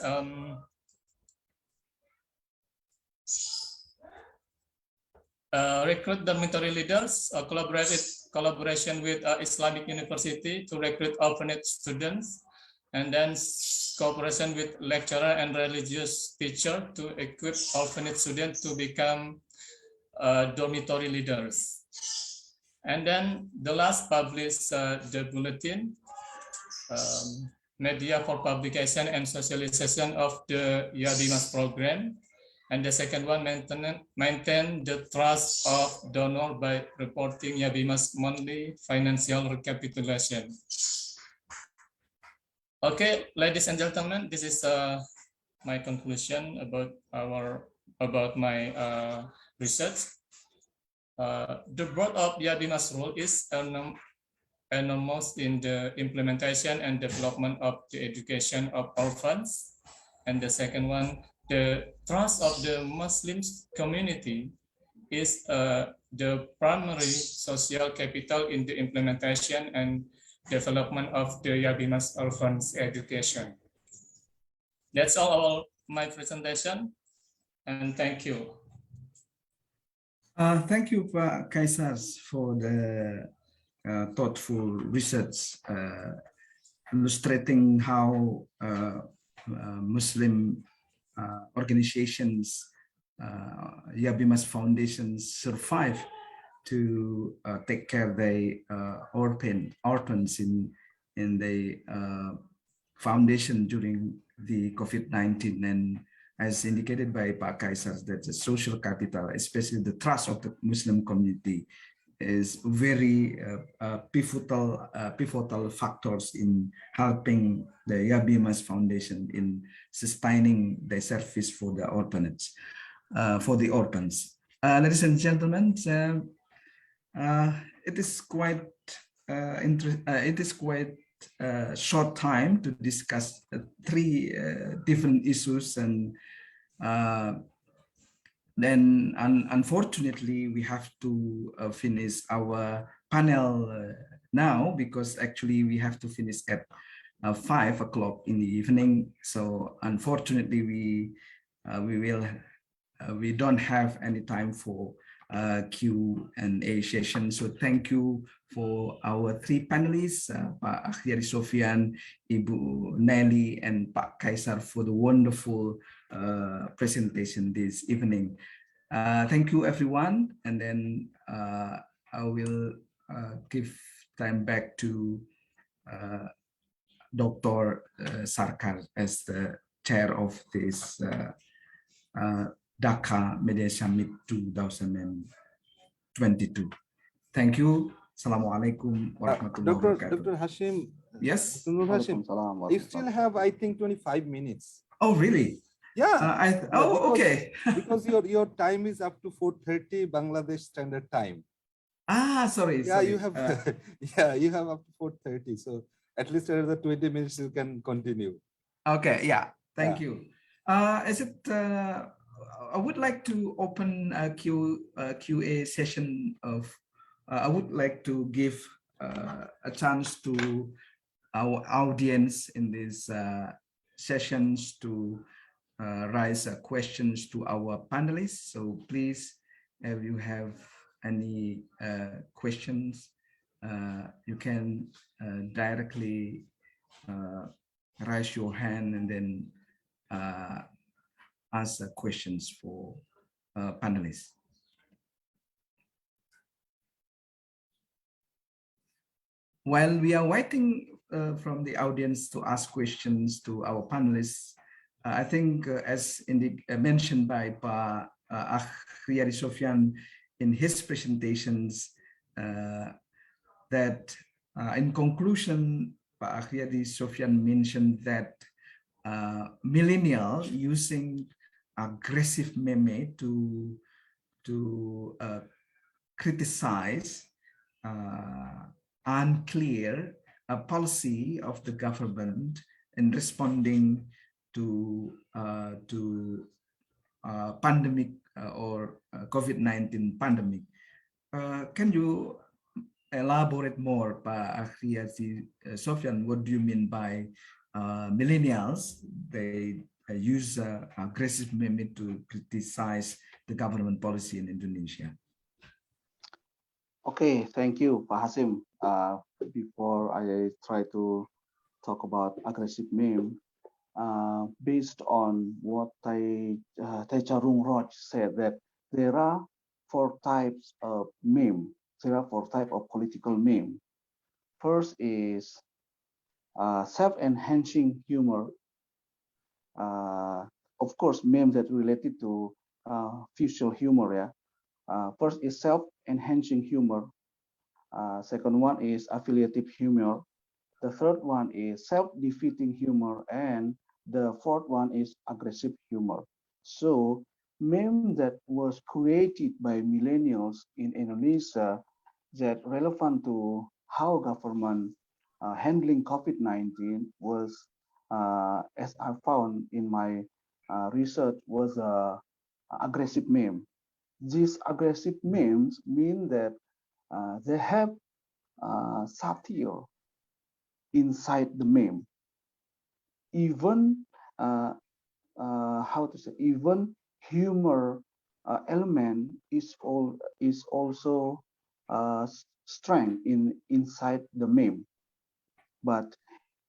Recruit dormitory leaders, collaboration with Islamic University to recruit orphanage students, and then cooperation with lecturer and religious teacher to equip orphanage students to become dormitory leaders. And then the last publish the bulletin, media for publication and socialization of the Yabima's program. And the second one, maintain the trust of donor by reporting Yabima's monthly financial recapitulation. Okay, ladies and gentlemen, this is my conclusion about my research. The board of Yabima's role is enormous in the implementation and development of the education of orphans. And the second one, the trust of the Muslim community is the primary social capital in the implementation and development of the Yabima's orphans education. That's all my presentation, and thank you. Thank you, Pak Kaisar, for the thoughtful research illustrating how Muslim organizations, Yabima's foundations survive to take care of the orphans in the foundation during the COVID-19, and as indicated by Pak Kaisar, that the social capital, especially the trust of the Muslim community, is very pivotal factors in helping the Yabima's foundation in sustaining the service for the orphanage, for the orphans. Ladies and gentlemen, it is quite short time to discuss 3 different issues, and then unfortunately we have to finish our panel now, because actually we have to finish at 5 o'clock in the evening. So unfortunately we don't have any time for Q&A session. So thank you for our 3 panelists, Pak Akhriyadi Sofian, Ibu Naili, and Pak Kaisar, for the wonderful presentation this evening. Thank you, everyone. And then I will give time back to Dr. Sarkar as the chair of this Dhaka Media Summit 2022. Thank you. Assalamualaikum warahmatullahi wabarakatuh. Dr. Hasyim. Yes. Dr. Hasyim, you still have, I think, 25 minutes. Oh, really? Yeah. Okay. Because your time is up to 4:30 Bangladesh Standard Time. Sorry. Yeah, sorry. you have. You have up to 4:30. So at least another 20 minutes you can continue. Okay. Yeah. Thank you. I would like to open a QA session of, I would like to give a chance to our audience in these sessions to raise questions to our panelists. So please, if you have any questions, you can directly raise your hand and then ask questions for panelists. While we are waiting from the audience to ask questions to our panelists, I think as mentioned by Akhriyadi Sofian in his presentations, that in conclusion, Akhriyadi Sofian mentioned that millennial using aggressive meme to criticize unclear policy of the government in responding to pandemic or COVID-19 pandemic. Can you elaborate more, Pak Akhriyadi Sofian? What do you mean by millennials? They use aggressive meme to criticize the government policy in Indonesia. Okay, thank you, Pak Hasyim. Before I try to talk about aggressive meme, based on what Taicharung Roj said, that there are 4 types of meme. There are 4 types of political meme. First is self-enhancing humor. Of course, meme that related to visual humor. Yeah. First is self-enhancing humor. Second one is affiliative humor. The third one is self-defeating humor, and the fourth one is aggressive humor. So meme that was created by millennials in Indonesia that relevant to how government handling COVID-19 was, as I found in my research, was aggressive meme. These aggressive memes mean that they have satire inside the meme. Even how to say, even humor element is also strength inside the meme. But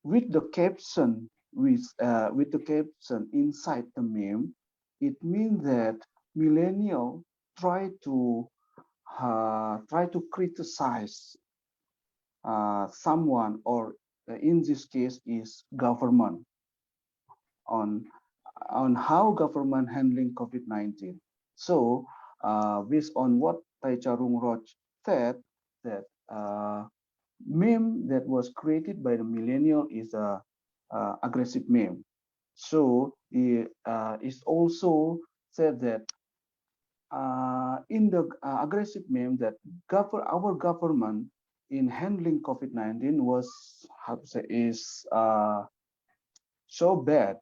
with the caption with the caption inside the meme, it means that millennial try to criticize someone, or in this case is government, on how government handling COVID-19. So based on what Taicharung Roj said, that meme that was created by the millennial is a aggressive meme. So it's also said that in the aggressive meme, that our government in handling COVID-19 was, how to say, is so bad.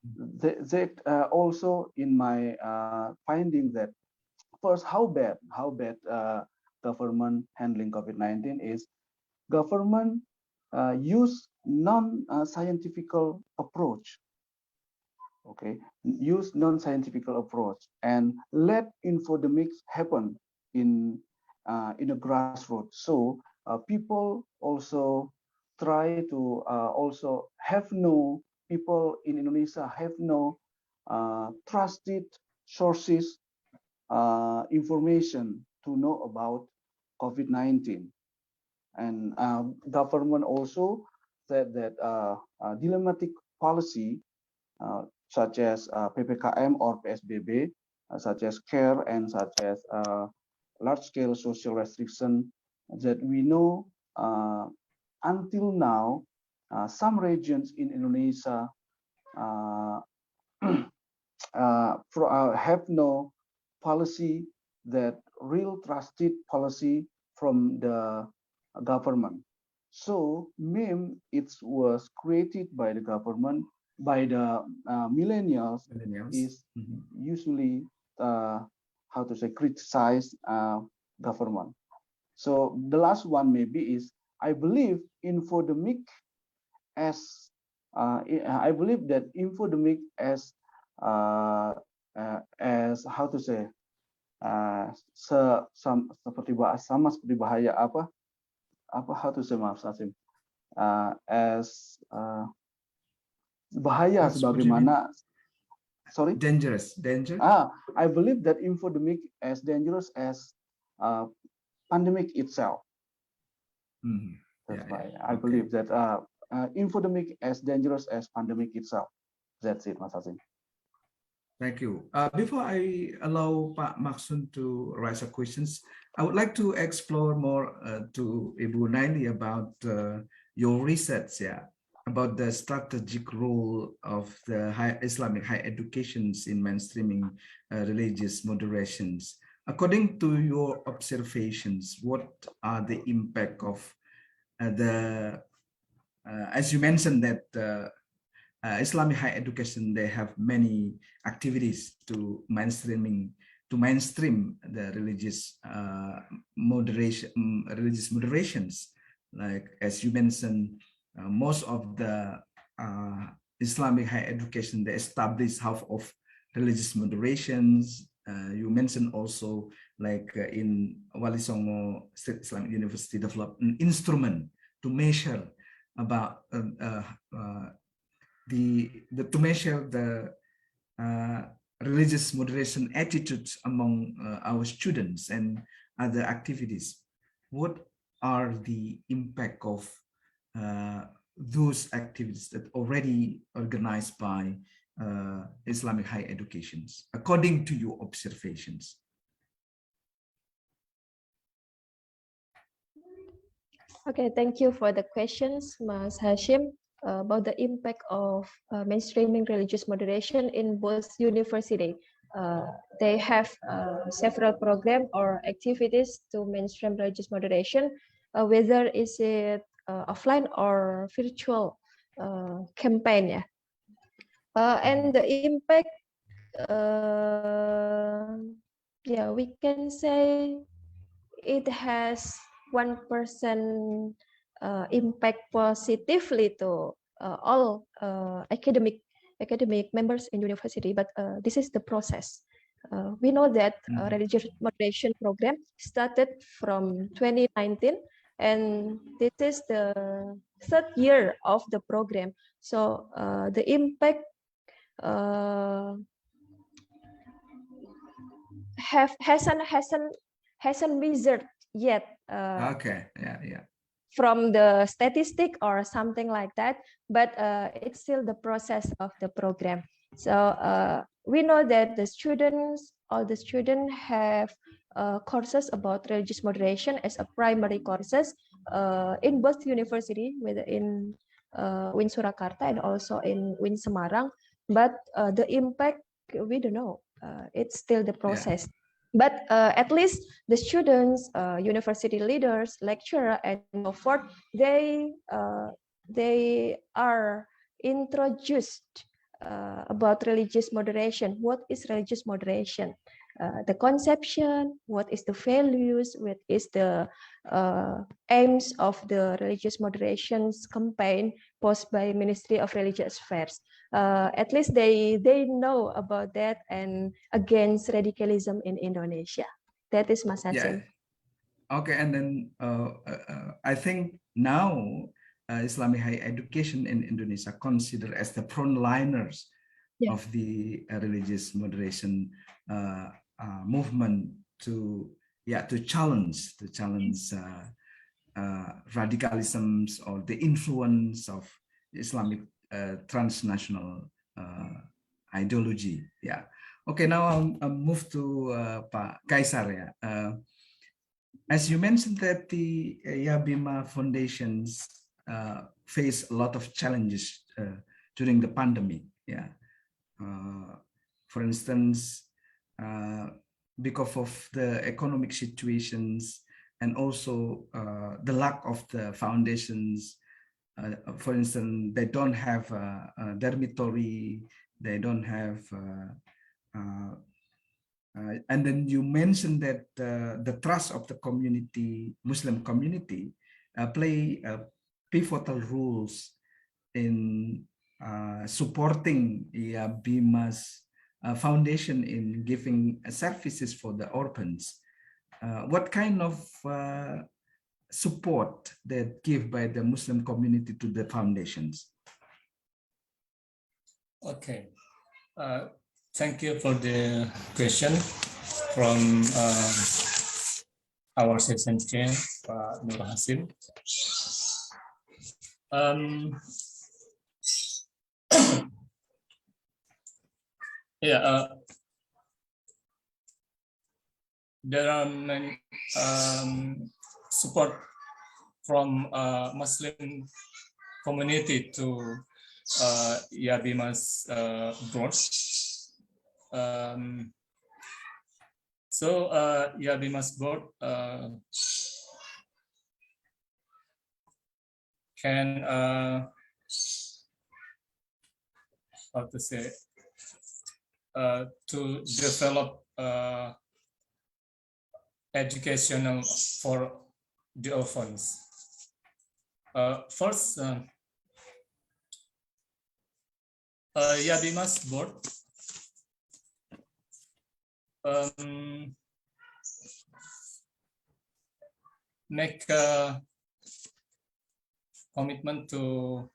They also in my finding that first, how bad government handling COVID-19 is. Government use non-scientific approach. Okay, use non-scientific approach and let infodemics happen in a grassroots. So people also try to also have no, people in Indonesia have no trusted sources information to know about COVID-19. And government also said that dilemmatic policy such as PPKM or PSBB, such as care and such as large-scale social restriction, that we know until now, some regions in Indonesia have no policy, that real trusted policy from the government. So meme, it was created by the government by the millennials Millennials. is Mhm. usually how to say criticize government. So the last one maybe is I believe infodemic as I believe that infodemic as how to say sama seperti bahaya apa how to say maaf Hasyim as bahaya What do you mean? sebagaimana sorry Danger. I believe that infodemic as dangerous as pandemic itself. Mhm. That's Yeah, why yeah. I Okay. believe that infodemic as dangerous as pandemic itself. That's it, Mas Hasyim. Thank you. Before I allow Pak Maksun to raise a questions, I would like to explore more to Ibu Naili about your research, about the strategic role of the Islamic higher educations in mainstreaming religious moderations. According to your observations, what are the impact of as you mentioned that Islamic higher education, they have many activities to mainstream the religious religious moderations. Like as you mentioned, most of the Islamic higher education, they establish half of religious moderations. You mentioned also like in Walisongo State Islamic University developed an instrument to measure about to measure the religious moderation attitudes among our students and other activities. What are the impact of those activities that already organized by Islamic higher educations, according to your observations? Okay, thank you for the questions, Mas Hasyim, about the impact of mainstreaming religious moderation in both university. They have several programs or activities to mainstream religious moderation, whether is it offline or virtual campaign. Yeah. And the impact, yeah, we can say it has 1% impact positively to all academic members in university, but this is the process. We know that religious moderation program started from 2019, and this is the third year of the program. So the impact hasn't measured yet. Okay, yeah. From the statistic or something like that, but it's still the process of the program. So we know that all the students have courses about religious moderation as a primary courses in both university, whether in Win Surakarta and also in Win Semarang. But the impact, we don't know. It's still the process. Yeah. But at least the students, university leaders, lecturer, and so forth, they are introduced about religious moderation. What is religious moderation? The conception, what is the values, what is the aims of the religious moderations campaign posed by Ministry of Religious Affairs. At least they know about that and against radicalism in Indonesia. That is Mas Hasyim. Yeah. Okay, and then I think now Islamic higher education in Indonesia considered as the frontliners of the religious moderation movement to challenge radicalisms or the influence of Islamic transnational ideology. Yeah. Okay, now I'll move to Pak Kaisar. As you mentioned that the Yabima foundations face a lot of challenges during the pandemic. Yeah. For instance, because of the economic situations and also the lack of the foundations for instance, they don't have a dormitory, they don't have, and then you mentioned that the trust of the community, Muslim community, play pivotal roles in supporting Yabima's foundation in giving services for the orphans. What kind of support that give by the Muslim community to the foundations? Okay, thank you for the question from our session chair, Nur Hasyim. Yeah, there are many support from Muslim community to Yabima's growth. So Yabima's board can how to say to develop educational for the orphans. First, Yabima's board make a commitment to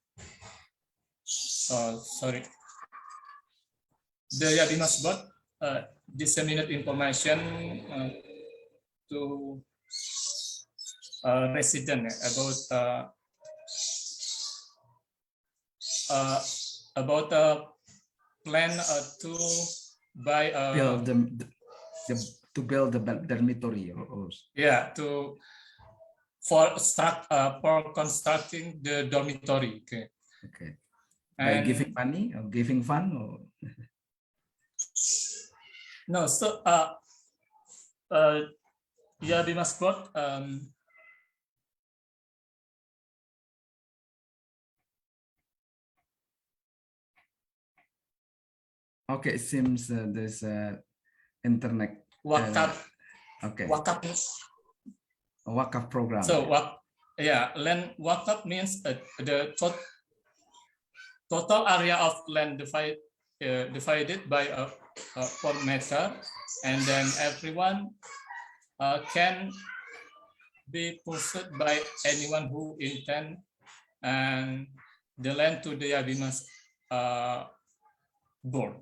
the Yabima's board disseminate information to resident about a plan to buy to build the dormitory or yeah, for constructing the dormitory. Okay. Okay. By giving money or giving fund or no, so Yabima's board okay, it seems there's internet. wakaf. Okay. Wakaf. A wakaf program. So land wakaf means the total area of land divided by a 4 meter, and then everyone can be pursued by anyone who intend and the land to the Yabima's board.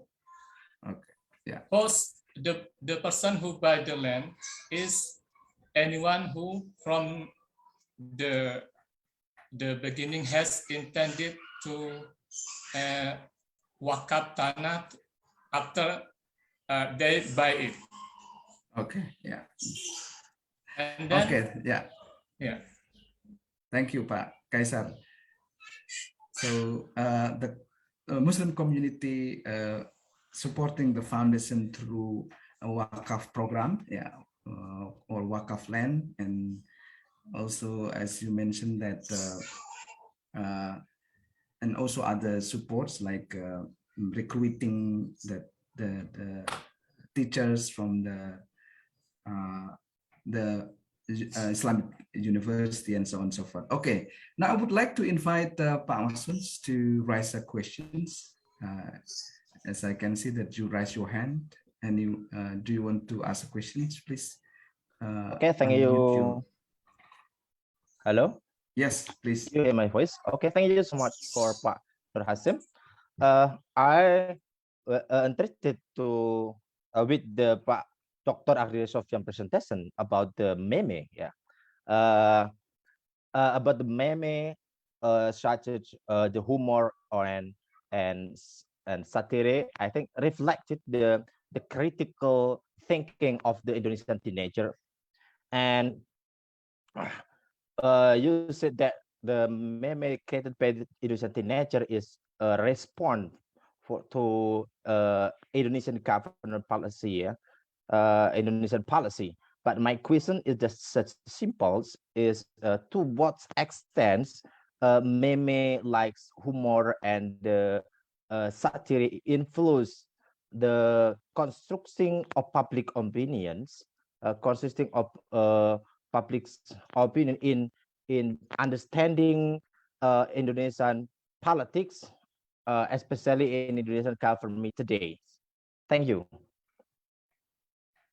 Okay. Yeah. Because the person who buy the land is anyone who from the beginning has intended to wakaf tanah after they buy it. Okay. Yeah. And then, okay. Yeah. Yeah. Thank you, Pak Kaisar. So the Muslim community supporting the foundation through a wakaf program, yeah, or wakaf land, and also as you mentioned that, and also other supports like recruiting the teachers from the Islamic University and so on and so forth. Okay, now I would like to invite Pak Masud to raise questions. As I can see that you raise your hand, and you do you want to ask questions, please? Okay, thank you. Hello? Yes, please. You hear my voice? Okay, thank you so much for Pak Hasyim. I interested to with the Pak Dr. Akhriyadi Sofian presentation about the meme, yeah. About the meme, such as the humor and satire, I think reflected the critical thinking of the Indonesian teenager. And you said that the meme created by the Indonesian teenager is a response to Indonesian government policy, yeah? Indonesian policy. But my question is just such simple: is to what extent meme likes humor and the satire influence the constructing of public opinions, consisting of public opinion in understanding Indonesian politics, especially in Indonesian government today. Thank you.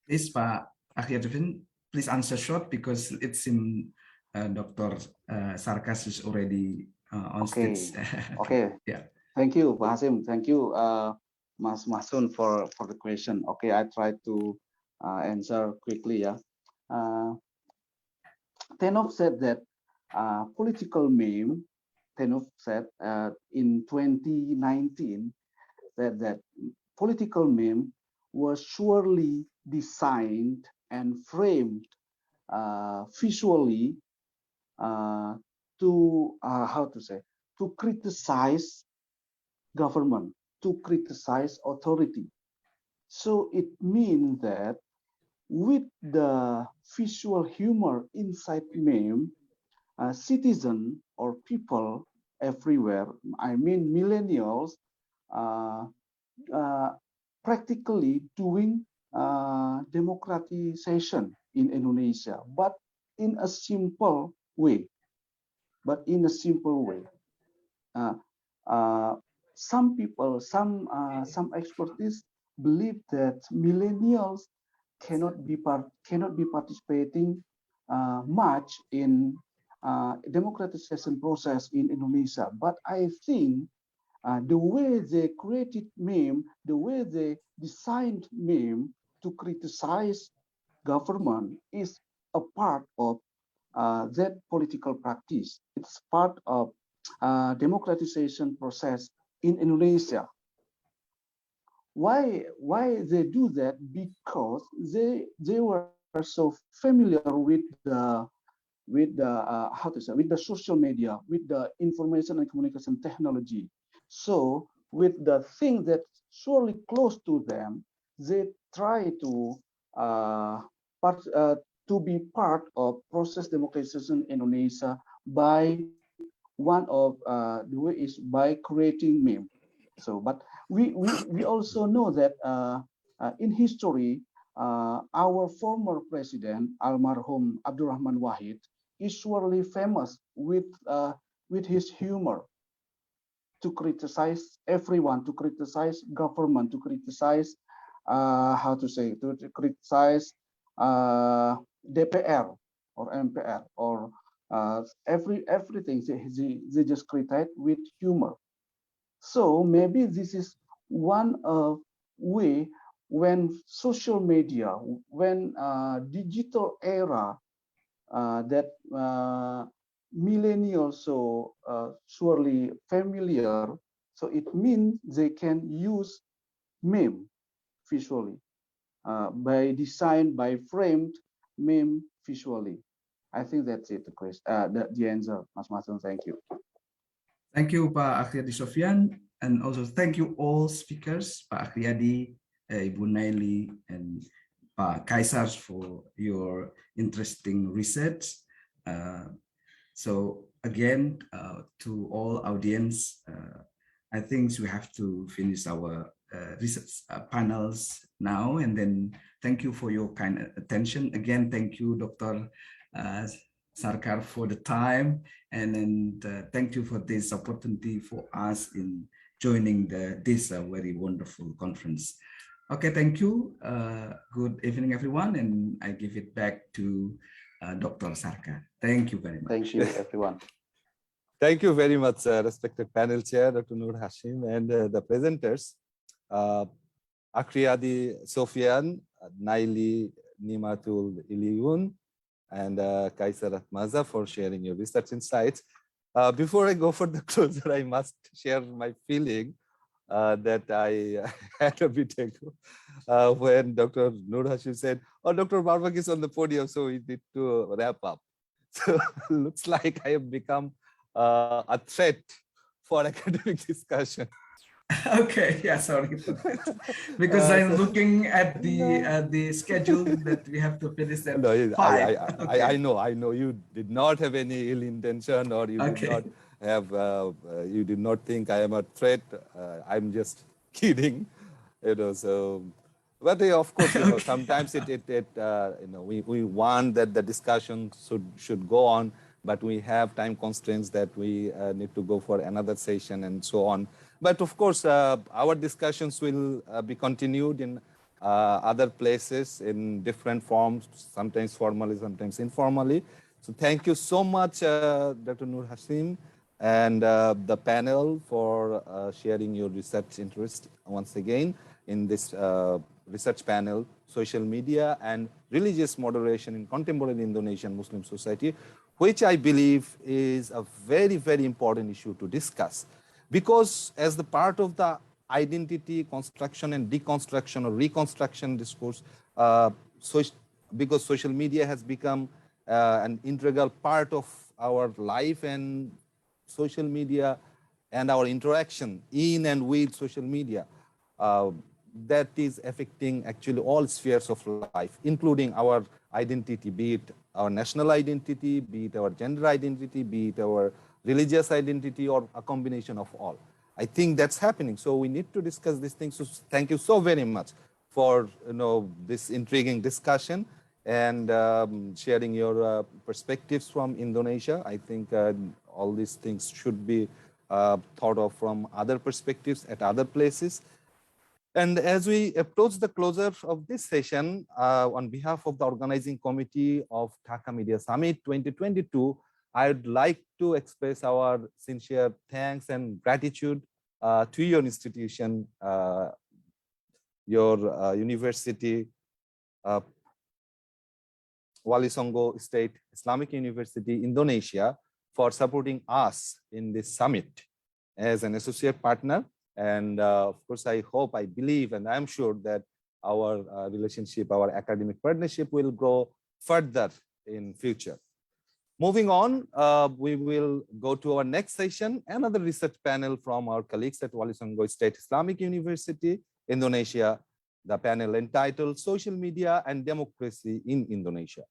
Please, Pak Akhriyadi, please answer short because it seems Dr. Sarkas is already on Okay. stage. Okay. Yeah. Thank you, Pak Hasyim. Thank you, Mas Masun, for the question. Okay, I try to answer quickly. Yeah. Tenov said that political meme. Tenov said in 2019 that political meme was surely designed and framed visually to how to say, to criticize government, to criticize authority. So it means that with the visual humor inside meme, citizen or people everywhere, I mean millennials, practically doing democratization in Indonesia, but in a simple way. But in a simple way. Some people, some expertise believe that millennials cannot be participating much in democratization process in Indonesia. But I think the way they created meme, the way they designed meme to criticize government is a part of that political practice. It's part of democratization process in Indonesia. Why they do that? Because they were so familiar with the how to say, with the social media, with the information and communication technology. So with the thing that surely close to them, they try to be part of process democratization in Indonesia by one of the way is by creating meme. So, but we also know that in history, our former president, Almarhum Abdurrahman Wahid, is surely famous with his humor to criticize everyone, to criticize government, to criticize how to say, to criticize DPR or MPR or everything. They just criticize with humor. So maybe this is one way when social media, when digital era that millennials so surely familiar. So it means they can use meme visually by design, by framed meme visually. I think that's it. The question, the answer, Mas Mason. Thank you. Thank you, Pak Akhriyadi Sofian, and also thank you all speakers, Pak Akhriyadi, Ibu Naili, and Pak Kaisar for your interesting research. So again, to all audience, I think we have to finish our research panels now, and then thank you for your kind attention. Again, thank you, Dr. Sarkar, for the time, and then thank you for this opportunity for us in joining this very wonderful conference. Okay, thank you. Good evening, everyone, and I give it back to Dr. Sarkar. Thank you very much. Thank you, everyone. Thank you very much, respected panel chair, Dr. Nur Hasyim, and the presenters, Akhriyadi Sofian, Naili Nimatul Illiyyun, and Kaisar Atmaja for sharing your research insights. Before I go for the closer, I must share my feeling that I had a bit ago when Dr. Nur Hasyim said, "Oh, Dr. Barbak is on the podium, so we need to wrap up." So looks like I have become a threat for academic discussion. Okay, yeah, sorry for that. Because I'm looking at the schedule that we have to finish at No, 5. I know you did not have any ill intention, or you did not have, you did not think I am a threat. I'm just kidding, you know. So, but of course, you know, sometimes you know, we want that the discussion should go on, but we have time constraints that we need to go for another session and so on. But of course, our discussions will be continued in other places in different forms, sometimes formally, sometimes informally. So thank you so much, Dr. Nur Hasyim, and the panel for sharing your research interest once again in this research panel, social media and religious moderation in contemporary Indonesian Muslim society, which I believe is a very, very important issue to discuss. Because as the part of the identity construction and deconstruction or reconstruction discourse, because social media has become an integral part of our life, and social media and our interaction in and with social media, that is affecting actually all spheres of life, including our identity, be it our national identity, be it our gender identity, be it our religious identity, or a combination of all. I think that's happening. So we need to discuss these things. So thank you so very much for this intriguing discussion and sharing your perspectives from Indonesia. I think all these things should be thought of from other perspectives at other places. And as we approach the closure of this session, on behalf of the organizing committee of Dhaka Media Summit 2022, I'd like to express our sincere thanks and gratitude to your institution, your university, Walisongo State Islamic University, Indonesia, for supporting us in this summit as an associate partner. And of course, I hope, I believe, and I'm sure that our relationship, our academic partnership will grow further in future. Moving on, we will go to our next session, another research panel from our colleagues at Walisongo State Islamic University, Indonesia, the panel entitled Social Media and Democracy in Indonesia.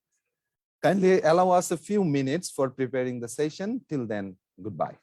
Kindly allow us a few minutes for preparing the session. Till then, goodbye.